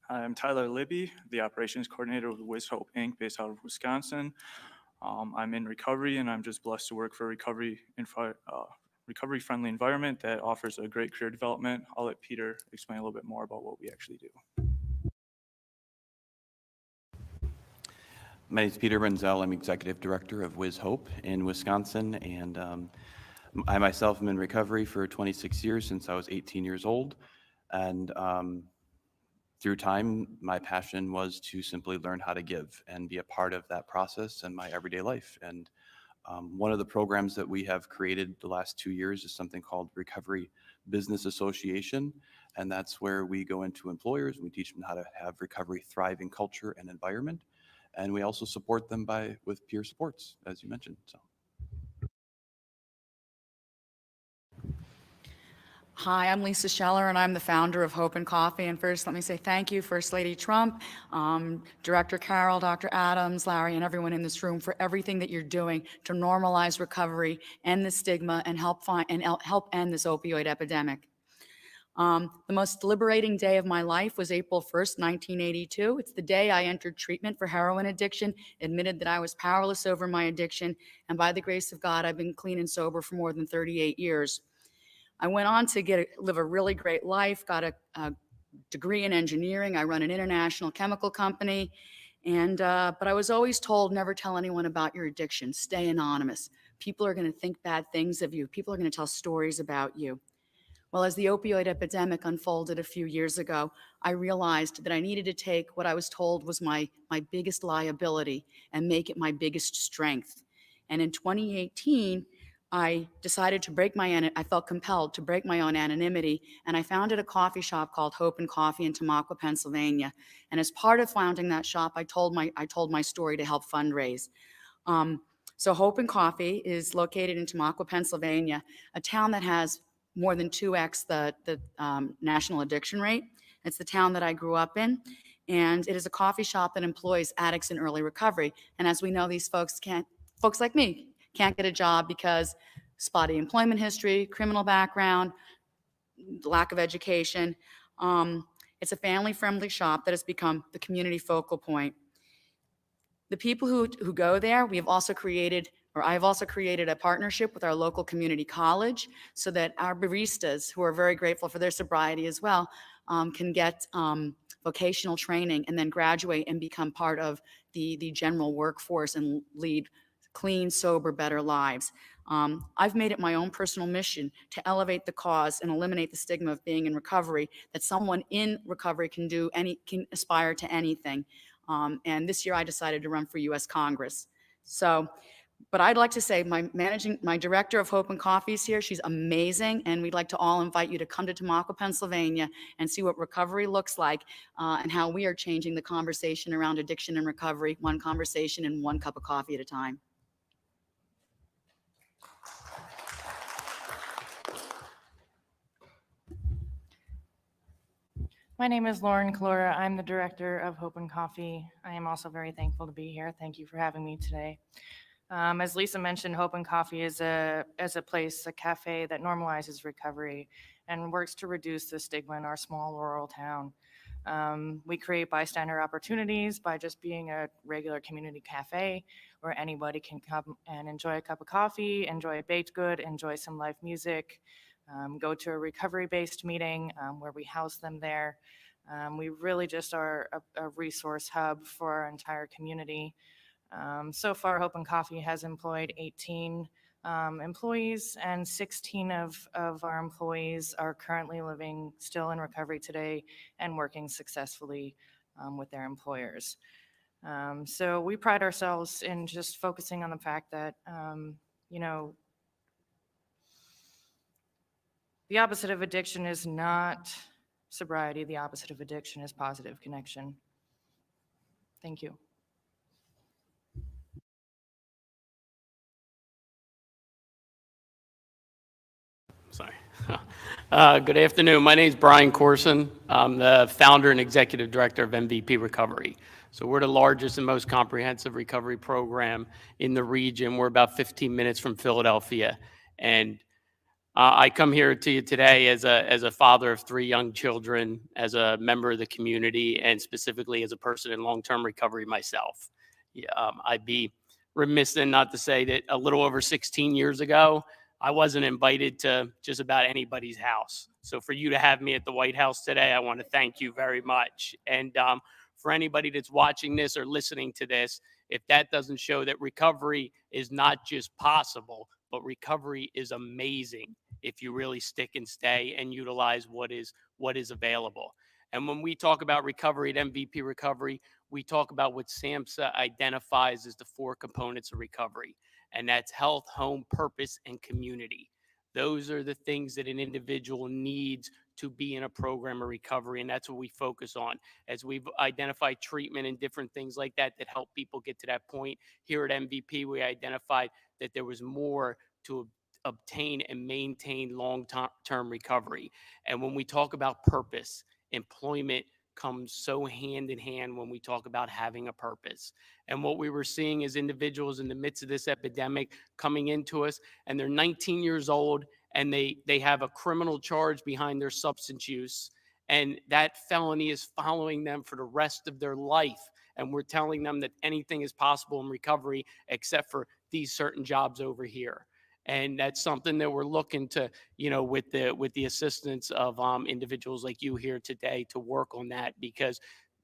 I'm Tyler Libby, the operations coordinator with Wiz Hope Inc., based out of Wisconsin. I'm in recovery, and I'm just blessed to work for a recovery-friendly environment that offers a great career development. I'll let Peter explain a little bit more about what we actually do. My name is Peter Renzel. I'm Executive Director of Wiz Hope in Wisconsin, and I myself am in recovery for 26 years since I was 18 years old. And through time, my passion was to simply learn how to give and be a part of that process in my everyday life. And one of the programs that we have created the last 2 years is something called Recovery Business Association. And that's where we go into employers and we teach them how to have recovery thriving culture and environment. And we also support them with peer supports, as you mentioned. So. Hi, I'm Lisa Scheller, and I'm the founder of Hope and Coffee. And first, let me say thank you, First Lady Trump, Director Carroll, Dr. Adams, Larry, and everyone in this room for everything that you're doing to normalize recovery, end the stigma, and help end this opioid epidemic. The most liberating day of my life was April 1st, 1982. It's the day I entered treatment for heroin addiction, admitted that I was powerless over my addiction, and by the grace of God, I've been clean and sober for more than 38 years. I went on to live a really great life, got a degree in engineering. I run an international chemical company, but I was always told, never tell anyone about your addiction, stay anonymous. People are gonna think bad things of you. People are gonna tell stories about you. Well, as the opioid epidemic unfolded a few years ago, I realized that I needed to take what I was told was my biggest liability and make it my biggest strength. And in 2018, I decided to I felt compelled to break my own anonymity, and I founded a coffee shop called Hope and Coffee in Tamaqua, Pennsylvania. And as part of founding that shop, I told my story to help fundraise. So Hope and Coffee is located in Tamaqua, Pennsylvania, a town that has more than 2x the national addiction rate. It's the town that I grew up in, and it is a coffee shop that employs addicts in early recovery. And as we know, these folks like me, can't get a job because spotty employment history, criminal background, lack of education. It's a family-friendly shop that has become the community focal point. The people who go there, I've also created a partnership with our local community college so that our baristas, who are very grateful for their sobriety as well, can get vocational training and then graduate and become part of the general workforce and lead clean, sober, better lives. I've made it my own personal mission to elevate the cause and eliminate the stigma of being in recovery, that someone in recovery can aspire to anything. And this year I decided to run for US Congress. But I'd like to say my director of Hope and Coffee is here. She's amazing, and we'd like to all invite you to come to Tamaqua, Pennsylvania, and see what recovery looks like and how we are changing the conversation around addiction and recovery, one conversation and one cup of coffee at a time. My name is Lauren Kalora. I'm the director of Hope and Coffee. I am also very thankful to be here. Thank you for having me today. As Lisa mentioned, Hope and Coffee is a cafe that normalizes recovery and works to reduce the stigma in our small rural town. We create bystander opportunities by just being a regular community cafe where anybody can come and enjoy a cup of coffee, enjoy a baked good, enjoy some live music, go to a recovery-based meeting where we house them there. We really just are a resource hub for our entire community. So far, Hope and Coffee has employed 18 employees, and 16 of our employees are currently living still in recovery today and working successfully with their employers. So we pride ourselves in just focusing on the fact that, the opposite of addiction is not sobriety. The opposite of addiction is positive connection. Thank you. Sorry. Good afternoon. My name is Brian Corson. I'm the founder and executive director of MVP Recovery. So we're the largest and most comprehensive recovery program in the region. We're about 15 minutes from Philadelphia. And I come here to you today as a father of 3 young children, as a member of the community, and specifically as a person in long-term recovery myself. I'd be remiss in not to say that a little over 16 years ago, I wasn't invited to just about anybody's house. So for you to have me at the White House today, I want to thank you very much. And for anybody that's watching this or listening to this, if that doesn't show that recovery is not just possible, but recovery is amazing if you really stick and stay and utilize what is available. And when we talk about recovery at MVP Recovery, we talk about what SAMHSA identifies as the 4 components of recovery, and that's health, home, purpose, and community. Those are the things that an individual needs to be in a program of recovery, and that's what we focus on. As we've identified treatment and different things like that that help people get to that point, here at MVP, we identified that there was more to obtain and maintain long-term recovery. And when we talk about purpose, employment comes so hand in hand when we talk about having a purpose. And what we were seeing is individuals in the midst of this epidemic coming into us, and they're 19 years old, and they have a criminal charge behind their substance use, and that felony is following them for the rest of their life. And we're telling them that anything is possible in recovery except for these certain jobs over here. And that's something that we're looking to, with the assistance of individuals like you here today, to work on that. Because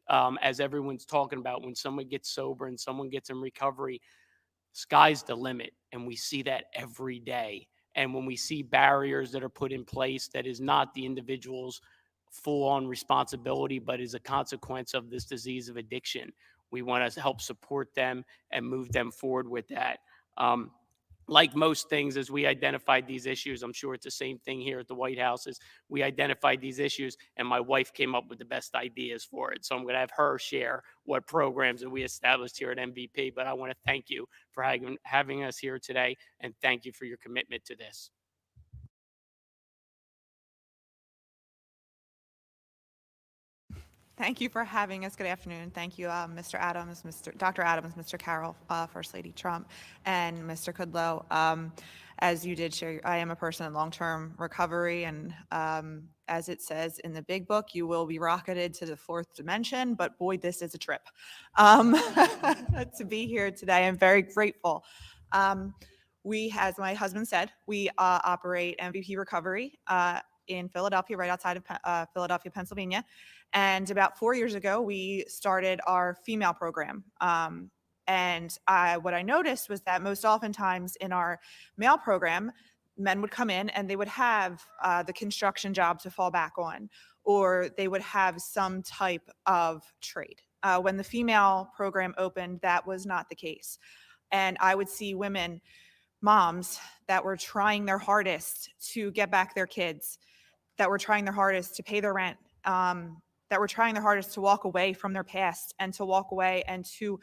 as everyone's talking about, when someone gets sober and someone gets in recovery, sky's the limit. And we see that every day. And when we see barriers that are put in place, that is not the individual's full-on responsibility, but is a consequence of this disease of addiction, we want to help support them and move them forward with that. Like most things, as we identified these issues, I'm sure it's the same thing here at the White House, is we identified these issues and my wife came up with the best ideas for it. So I'm going to have her share what programs that we established here at MVP. But I want to thank you for having us here today, and thank you for your commitment to this. Thank you for having us. Good afternoon. Thank you, Mr. Adams, Dr. Adams, Mr. Carroll, First Lady Trump, and Mr. Kudlow. As you did share, I am a person in long-term recovery, and as it says in the big book, you will be rocketed to the 4th dimension, but boy, this is a trip. To be here today, I'm very grateful. We, as my husband said, we operate MVP Recovery in Philadelphia, right outside of Philadelphia, Pennsylvania. And about 4 years ago, we started our female program. And what I noticed was that most oftentimes in our male program, men would come in and they would have the construction job to fall back on, or they would have some type of trade. When the female program opened, that was not the case. And I would see women, moms, that were trying their hardest to get back their kids, that were trying their hardest to pay their rent, that were trying their hardest to walk away from their past and to walk away and to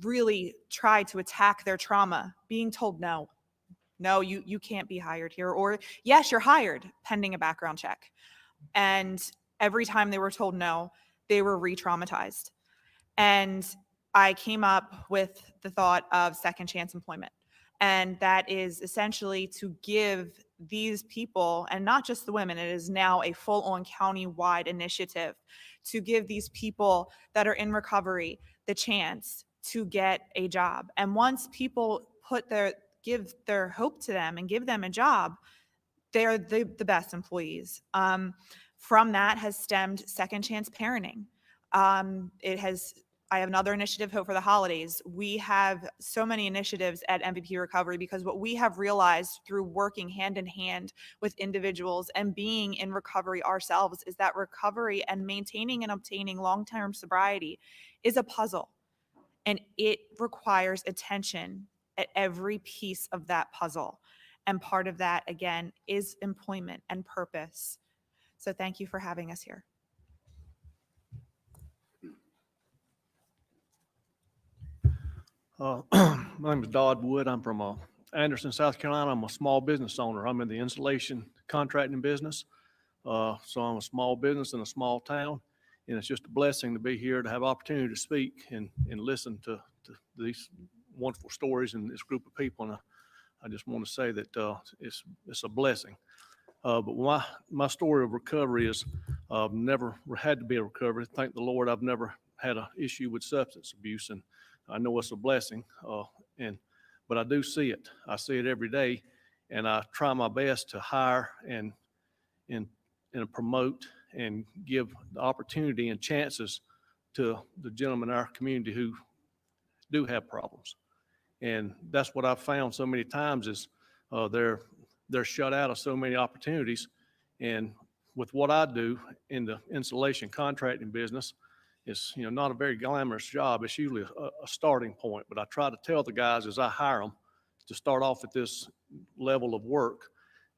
really try to attack their trauma, being told no, you can't be hired here, or yes, you're hired pending a background check. And every time they were told no, they were re-traumatized. And I came up with the thought of second chance employment. And that is essentially to give these people, and not just the women, it is now a full-on county-wide initiative, to give these people that are in recovery the chance to get a job. And once people give their hope to them and give them a job, they're the best employees. From that has stemmed second chance parenting. I have another initiative, Hope for the Holidays. We have so many initiatives at MVP Recovery because what we have realized through working hand in hand with individuals and being in recovery ourselves is that recovery and maintaining and obtaining long-term sobriety is a puzzle. And it requires attention at every piece of that puzzle. And part of that, again, is employment and purpose. So thank you for having us here. My name is Dodd Wood. I'm from Anderson, South Carolina. I'm a small business owner. I'm in the insulation contracting business. So I'm a small business in a small town, and it's just a blessing to be here to have opportunity to speak and listen to these wonderful stories and this group of people. And I just want to say that it's a blessing. But my story of recovery is never had to be a recovery. Thank the Lord, I've never had an issue with substance abuse, and I know it's a blessing. And but I do see it. I see it every day, and I try my best to hire and promote and give the opportunity and chances to the gentlemen in our community who do have problems. And that's what I've found so many times is they're shut out of so many opportunities. And with what I do in the installation contracting business, it's not a very glamorous job. It's usually a starting point. But I try to tell the guys as I hire them to start off at this level of work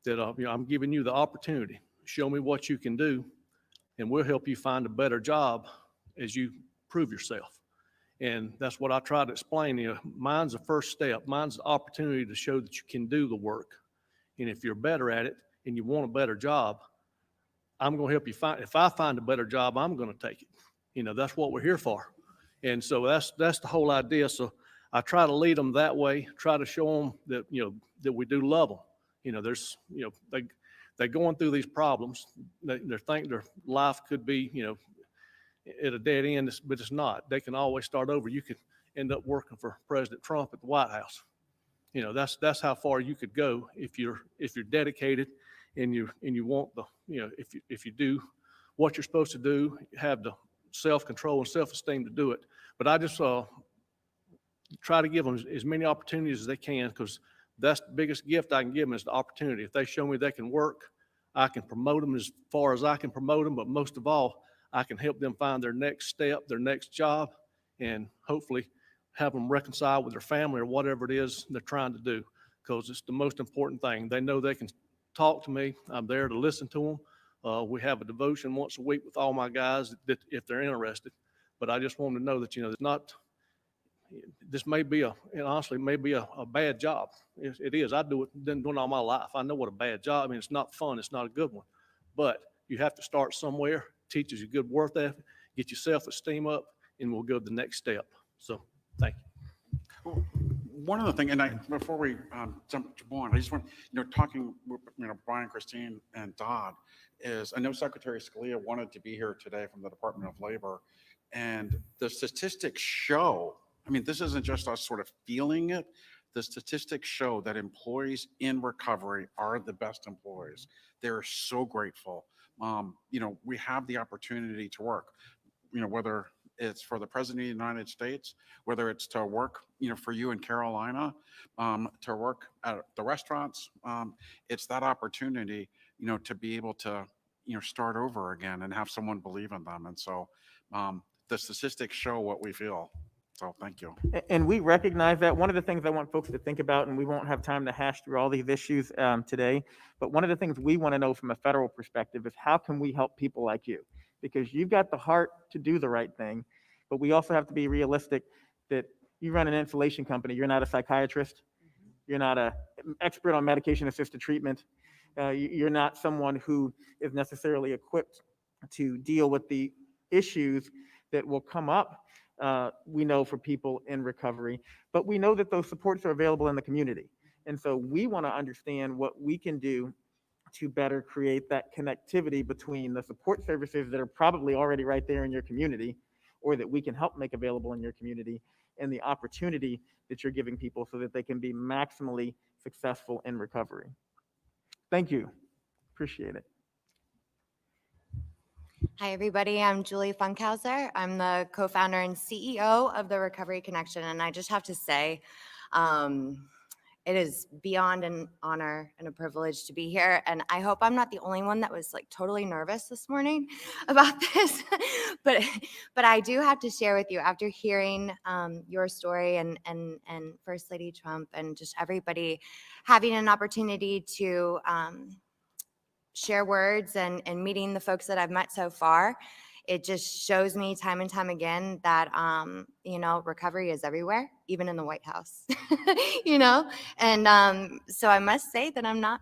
that I'm giving you the opportunity. Show me what you can do, and we'll help you find a better job as you prove yourself. And that's what I try to explain. Mine's the first step. Mine's the opportunity to show that you can do the work. And if you're better at it and you want a better job, I'm going to help you find. If I find a better job, I'm going to take it. That's what we're here for. And so that's the whole idea. So I try to lead them that way. Try to show them that that we do love them. There's they're going through these problems. They think their life could be at a dead end, but it's not. They can always start over. You could end up working for President Trump at the White House. That's how far you could go if you're dedicated and you want the if you do what you're supposed to do, have the self-control and self-esteem to do it. But I just try to give them as many opportunities as they can, because that's the biggest gift I can give them is the opportunity. If they show me they can work, I can promote them as far as I can promote them, but most of all, I can help them find their next step, their next job, and hopefully have them reconcile with their family or whatever it is they're trying to do, because it's the most important thing. They know they can talk to me. I'm there to listen to them. We have a devotion once a week with all my guys that if they're interested. But I just want to know that, it's not, this may be honestly, may be a bad job. It is. I been doing it all my life. I know what a bad job. I mean, it's not fun. It's not a good one. But you have to start somewhere. Teaches you good work ethic, get your self-esteem up, and we'll go to the next step. So, thank you. One other thing, and before we jump on, I just want, talking with, Brian, Christine, and Dodd, is I know Secretary Scalia wanted to be here today from the Department of Labor, and the statistics show, I mean, this isn't just us sort of feeling it, the statistics show that employees in recovery are the best employees. They're so grateful. We have the opportunity to work, whether it's for the President of the United States, whether it's to work, for you in Carolina, to work at the restaurants. It's that opportunity, to be able to, start over again and have someone believe in them. And so the statistics show what we feel. So thank you. And we recognize that. One of the things I want folks to think about, and we won't have time to hash through all these issues today, but one of the things we want to know from a federal perspective is how can we help people like you? Because you've got the heart to do the right thing, but we also have to be realistic that you run an installation company. You're not a psychiatrist. You're not an expert on medication-assisted treatment. You're not someone who is necessarily equipped to deal with the issues that will come up. We know for people in recovery, but we know that those supports are available in the community. And so we want to understand what we can do to better create that connectivity between the support services that are probably already right there in your community, or that we can help make available in your community, and the opportunity that you're giving people so that they can be maximally successful in recovery. Thank you. Appreciate it. Hi, everybody. I'm Julie Funkhauser. I'm the co-founder and CEO of the Recovery Connection. And I just have to say, it is beyond an honor and a privilege to be here. And I hope I'm not the only one that was like totally nervous this morning about this. but I do have to share with you, after hearing your story and First Lady Trump and just everybody having an opportunity to share words and meeting the folks that I've met so far, it just shows me time and time again that, recovery is everywhere, even in the White House, and so I must say that I'm not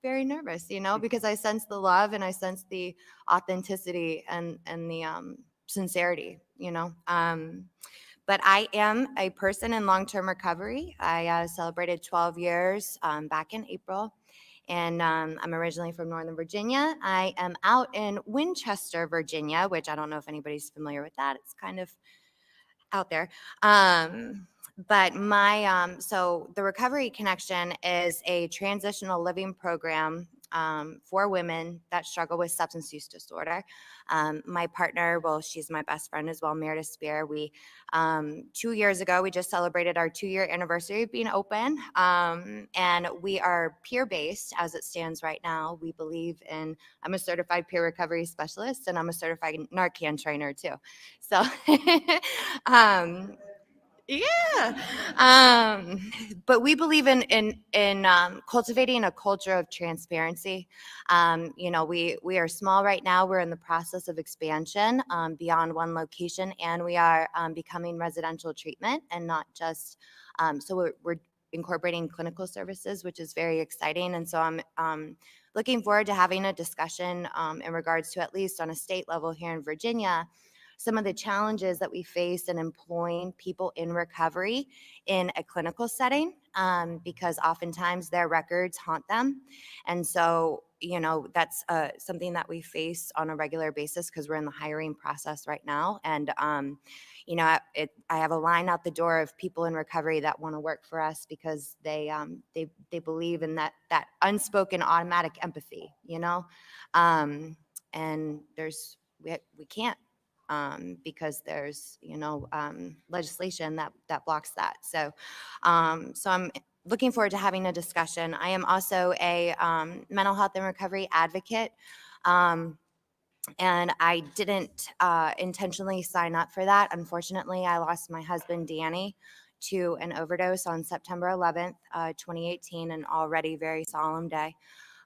very nervous, because I sense the love and I sense the authenticity and the sincerity, but I am a person in long-term recovery. I celebrated 12 years back in April. And I'm originally from Northern Virginia. I am out in Winchester, Virginia, which I don't know if anybody's familiar with that. It's kind of out there. But so the Recovery Connection is a transitional living program for women that struggle with substance use disorder. My partner, well, she's my best friend as well, Meredith Spear. We, 2 years ago, we just celebrated our 2-year anniversary of being open. And we are peer-based as it stands right now. We believe in, I'm a certified peer recovery specialist, and I'm a certified Narcan trainer too. So, yeah. But we believe in cultivating a culture of transparency. We are small right now. We're in the process of expansion beyond one location, and we are becoming residential treatment and not just. So we're incorporating clinical services, which is very exciting. And so I'm looking forward to having a discussion in regards to, at least on a state level here in Virginia, some of the challenges that we face in employing people in recovery in a clinical setting, because oftentimes their records haunt them. And so, that's something that we face on a regular basis because we're in the hiring process right now. And, I have a line out the door of people in recovery that want to work for us because they believe in that unspoken automatic empathy, and we can't. Because there's, legislation that blocks that. So I'm looking forward to having a discussion. I am also a mental health and recovery advocate. And I didn't intentionally sign up for that. Unfortunately, I lost my husband, Danny, to an overdose on September 11th, 2018, an already very solemn day.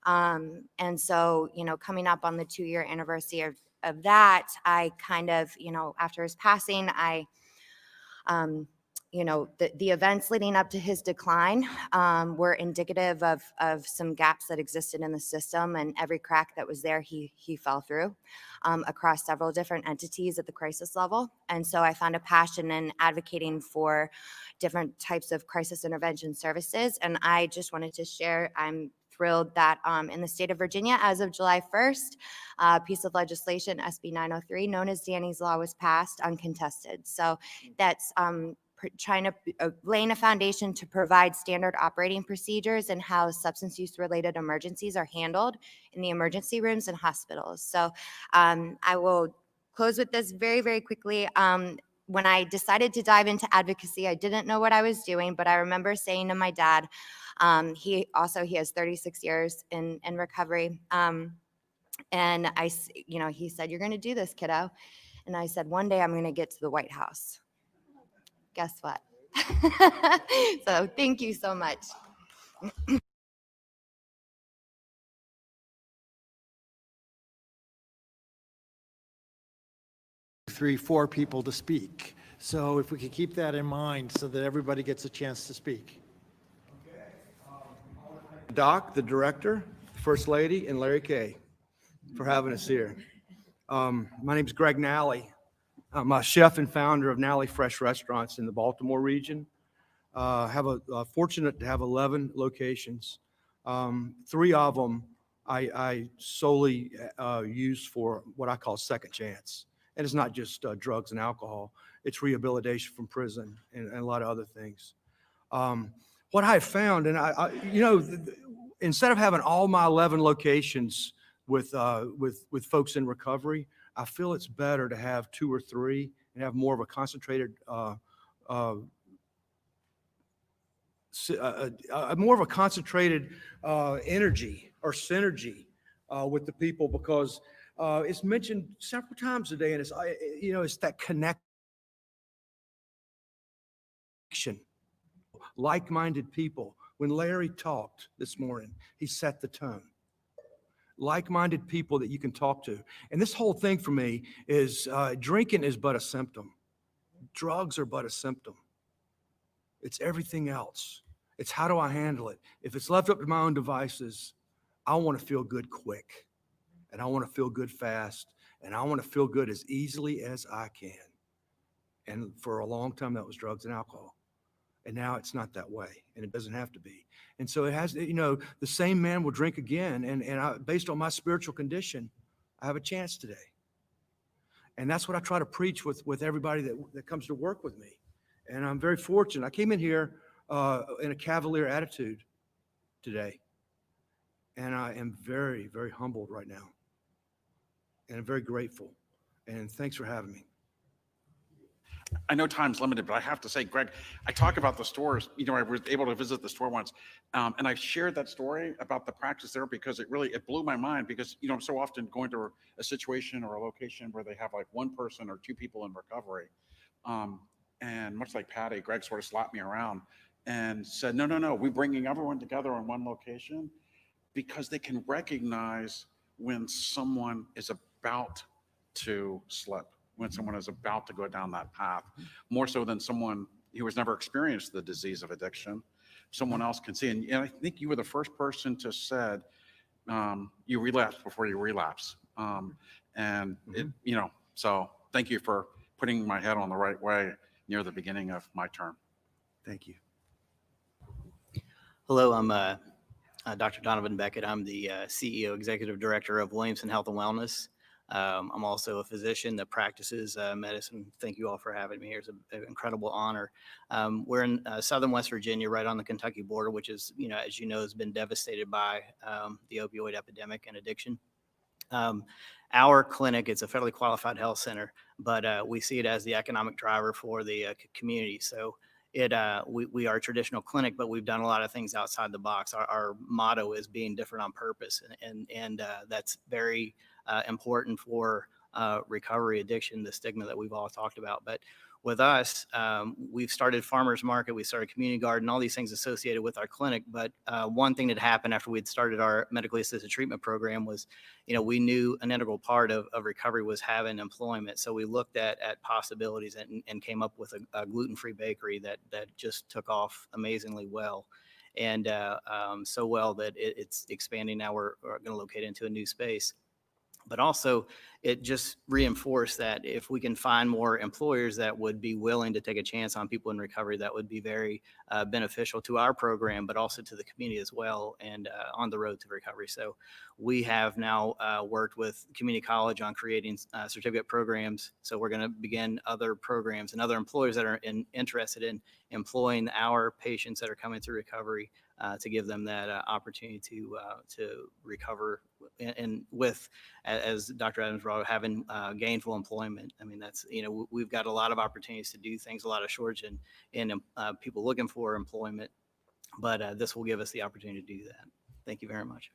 And so, coming up on the 2-year anniversary of that, I kind of, after his passing, the events leading up to his decline were indicative of some gaps that existed in the system, and every crack that was there, he fell through across several different entities at the crisis level. And so I found a passion in advocating for different types of crisis intervention services. And I just wanted to share, I'm thrilled that in the state of Virginia, as of July 1st, a piece of legislation, SB 903, known as Danny's Law, was passed uncontested. So that's trying to laying a foundation to provide standard operating procedures and how substance use related emergencies are handled in the emergency rooms and hospitals. So I will close with this very, very quickly. When I decided to dive into advocacy, I didn't know what I was doing, but I remember saying to my dad, he has 36 years in recovery. And he said, "You're going to do this, kiddo." And I said, "One day I'm going to get to the White House." Guess what? So thank you so much. 3, 4 people to speak. So if we could keep that in mind so that everybody gets a chance to speak. Doc, the director, First Lady, and Larry Kay for having us here. My name is Greg Nally. I'm a chef and founder of Nally Fresh Restaurants in the Baltimore region. Fortunate to have 11 locations. 3 of them I solely use for what I call second chance. And it's not just drugs and alcohol. It's rehabilitation from prison and a lot of other things. What I found, and instead of having all my 11 locations with folks in recovery, I feel it's better to have 2 or 3 and have more of a concentrated, energy or synergy with the people, because it's mentioned several times today, and it's that connection, like-minded people. When Larry talked this morning, he set the tone. Like-minded people that you can talk to. And this whole thing for me is drinking is but a symptom. Drugs are but a symptom. It's everything else. It's how do I handle it? If it's left up to my own devices, I want to feel good quick, and I want to feel good fast, and I want to feel good as easily as I can. And for a long time, that was drugs and alcohol. And now it's not that way, and it doesn't have to be. And so it has, the same man will drink again. And based on my spiritual condition, I have a chance today. And that's what I try to preach with everybody that comes to work with me, And I'm very fortunate. I came in here in a cavalier attitude today. And I am very, very humbled right now. And I'm very grateful. And thanks for having me. I know time's limited, but I have to say, Greg, I talk about the stores. I was able to visit the store once, and I shared that story about the practice there because it blew my mind because, I'm so often going to a situation or a location where they have like one person or two people in recovery. And much like Patty, Greg sort of slapped me around and said, no, we're bringing everyone together in one location because they can recognize when someone is about to slip, when someone is about to go down that path, more so than someone who has never experienced the disease of addiction. Someone else can see. And I think you were the first person to said, you relapse before you relapse. So thank you for putting my head on the right way near the beginning of my term. Thank you. Hello, I'm Dr. Donovan Beckett. I'm the CEO, Executive Director of Williamson Health and Wellness. I'm also a physician that practices medicine. Thank you all for having me here. It's an incredible honor. We're in southern West Virginia, right on the Kentucky border, which is, as you know, has been devastated by the opioid epidemic and addiction. Our clinic, it's a federally qualified health center, but we see it as the economic driver for the community. So we are a traditional clinic, but we've done a lot of things outside the box. Our motto is being different on purpose, and that's very important for recovery, addiction, the stigma that we've all talked about. But with us, we've started farmers market, we started community garden, all these things associated with our clinic. But one thing that happened after we'd started our medically assisted treatment program was, we knew an integral part of recovery was having employment. So we looked at possibilities and came up with a gluten-free bakery that just took off amazingly well. And so well that it's expanding. Now we're going to locate into a new space. But also, it just reinforced that if we can find more employers that would be willing to take a chance on people in recovery, that would be very beneficial to our program, but also to the community as well, and on the road to recovery. So we have now worked with community college on creating certificate programs. So we're going to begin other programs and other employers that are interested in employing our patients that are coming through recovery to give them that opportunity to recover, and with, as Dr. Adams brought up, having gainful employment. I mean, that's, we've got a lot of opportunities to do things, a lot of shortage in people looking for employment, but this will give us the opportunity to do that. Thank you very much.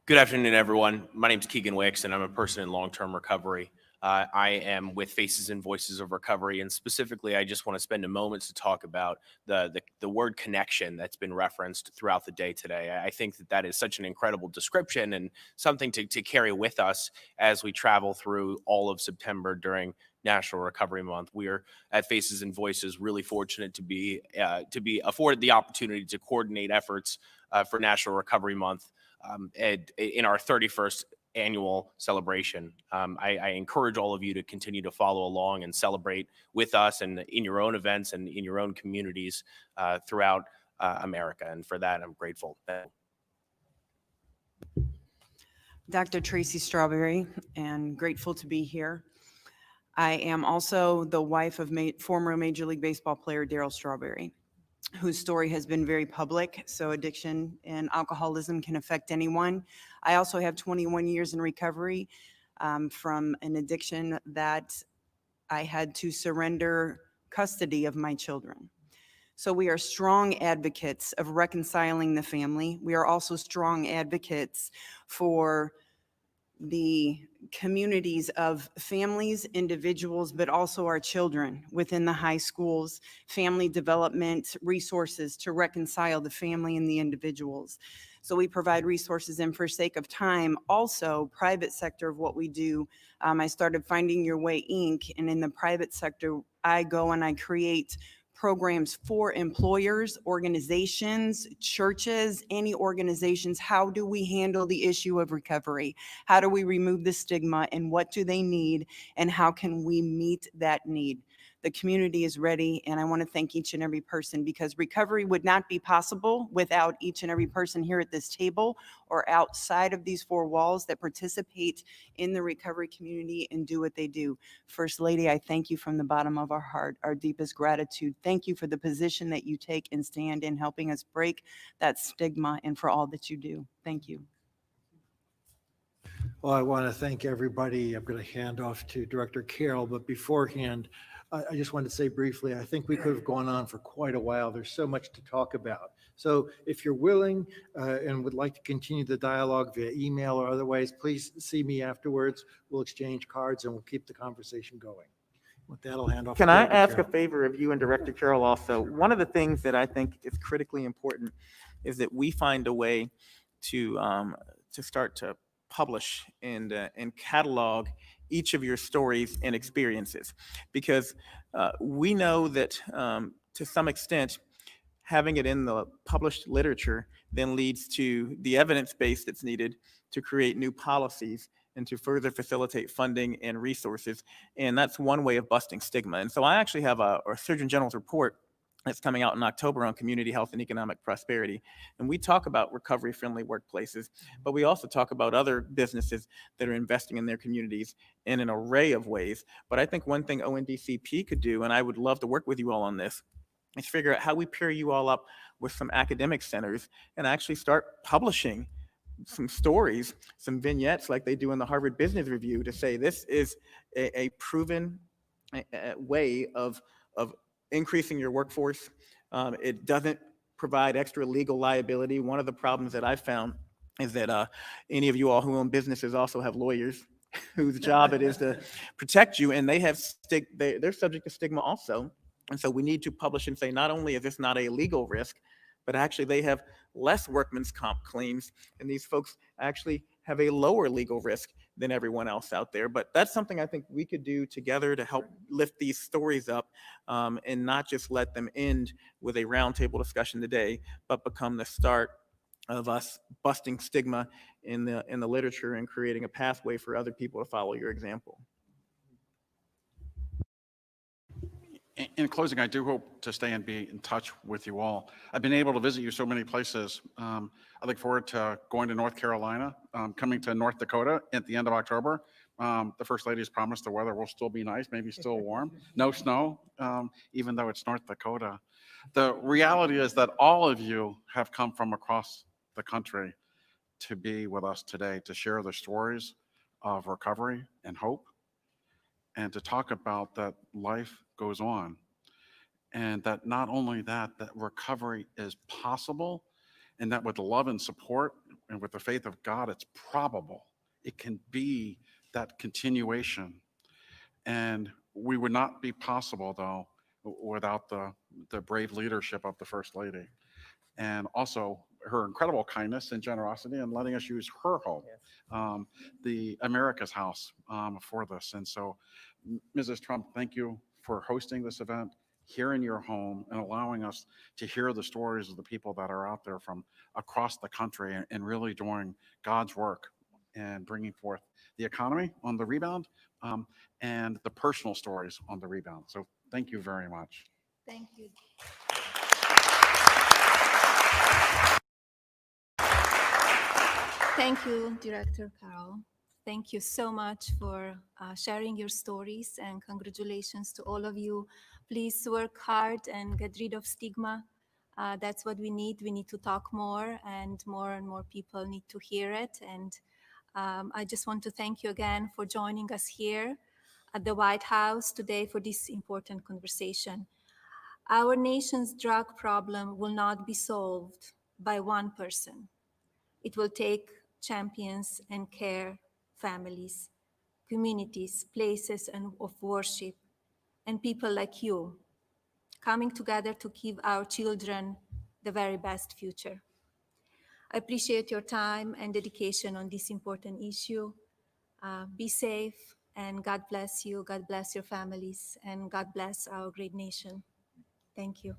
Good afternoon, everyone. My name is Keegan Wicks, and I'm a person in long-term recovery. I am with Faces and Voices of Recovery, and specifically, I just want to spend a moment to talk about the word connection that's been referenced throughout the day today. I think that is such an incredible description and something to carry with us as we travel through all of September during National Recovery Month. We are at Faces and Voices really fortunate to be afforded the opportunity to coordinate efforts for National Recovery Month in our 31st annual celebration. I encourage all of you to continue to follow along and celebrate with us and in your own events and in your own communities throughout America. And for that, I'm grateful. Dr. Tracy Strawberry, and grateful to be here. I am also the wife of former Major League Baseball player Darryl Strawberry, whose story has been very public. So addiction and alcoholism can affect anyone. I also have 21 years in recovery from an addiction that I had to surrender custody of my children. So we are strong advocates of reconciling the family. We are also strong advocates for the communities of families, individuals, but also our children within the high schools, family development resources to reconcile the family and the individuals. So we provide resources, and for sake of time, also private sector of what we do. I started Finding Your Way, Inc., and in the private sector, I go and I create programs for employers, organizations, churches, any organizations. How do we handle the issue of recovery? How do we remove the stigma, and what do they need, and how can we meet that need? The community is ready, and I want to thank each and every person, because recovery would not be possible without each and every person here at this table or outside of these four walls that participate in the recovery community and do what they do. First Lady, I thank you from the bottom of our heart, our deepest gratitude. Thank you for the position that you take and stand in helping us break that stigma, and for all that you do. Thank you. Well, I want to thank everybody. I'm going to hand off to Director Carroll, but beforehand, I just wanted to say briefly, I think we could have gone on for quite a while. There's so much to talk about. So if you're willing and would like to continue the dialogue via email or otherwise, please see me afterwards. We'll exchange cards and we'll keep the conversation going. With that, I'll hand off. Can to I Director ask a Carroll. favor of you and Director Carroll also? One of the things that I think is critically important is that we find a way to start to publish and catalog each of your stories and experiences, because we know that to some extent having it in the published literature then leads to the evidence base that's needed to create new policies and to further facilitate funding and resources. And that's one way of busting stigma. And so I actually have a Surgeon General's report that's coming out in October on community health and economic prosperity. And we talk about recovery-friendly workplaces, but we also talk about other businesses that are investing in their communities in an array of ways. But I think one thing ONDCP could do, and I would love to work with you all on this, is figure out how we pair you all up with some academic centers and actually start publishing some stories, some vignettes like they do in the Harvard Business Review, to say this is a proven way of increasing your workforce. It doesn't provide extra legal liability. One of the problems that I found is that any of you all who own businesses also have lawyers whose job it is to protect you, and they're subject to stigma also. And so we need to publish and say, not only is this not a legal risk, but actually they have less workman's comp claims, and these folks actually have a lower legal risk than everyone else out there. But that's something I think we could do together to help lift these stories up, and not just let them end with a roundtable discussion today, but become the start of us busting stigma in the literature and creating a pathway for other people to follow your example. In closing, I do hope to stay and be in touch with you all. I've been able to visit you so many places. I look forward to going to North Carolina, coming to North Dakota at the end of October. The First Lady has promised the weather will still be nice, maybe still warm. No snow, even though it's North Dakota. The reality is that all of you have come from across the country to be with us today, to share the stories of recovery and hope, and to talk about that life goes on, and that not only that recovery is possible, and that with the love and support and with the faith of God, it's probable. It can be that continuation. And we would not be possible, though, without the brave leadership of the First Lady, and also her incredible kindness and generosity in letting us use her home, the America's House, for this. And so, Mrs. Trump, thank you for hosting this event here in your home and allowing us to hear the stories of the people that are out there from across the country and really doing God's work and bringing forth the economy on the rebound, and the personal stories on the rebound. So thank you very much. Thank you. Thank you, Director Carroll. Thank you so much for sharing your stories, and congratulations to all of you. Please work hard and get rid of stigma. That's what we need. We need to talk more, and more people need to hear it. And I just want to thank you again for joining us here at the White House today for this important conversation. Our nation's drug problem will not be solved by one person. It will take champions and care families, communities, places of worship, and people like you coming together to give our children the very best future. I appreciate your time and dedication on this important issue. Be safe, and God bless you, God bless your families, and God bless our great nation. Thank you.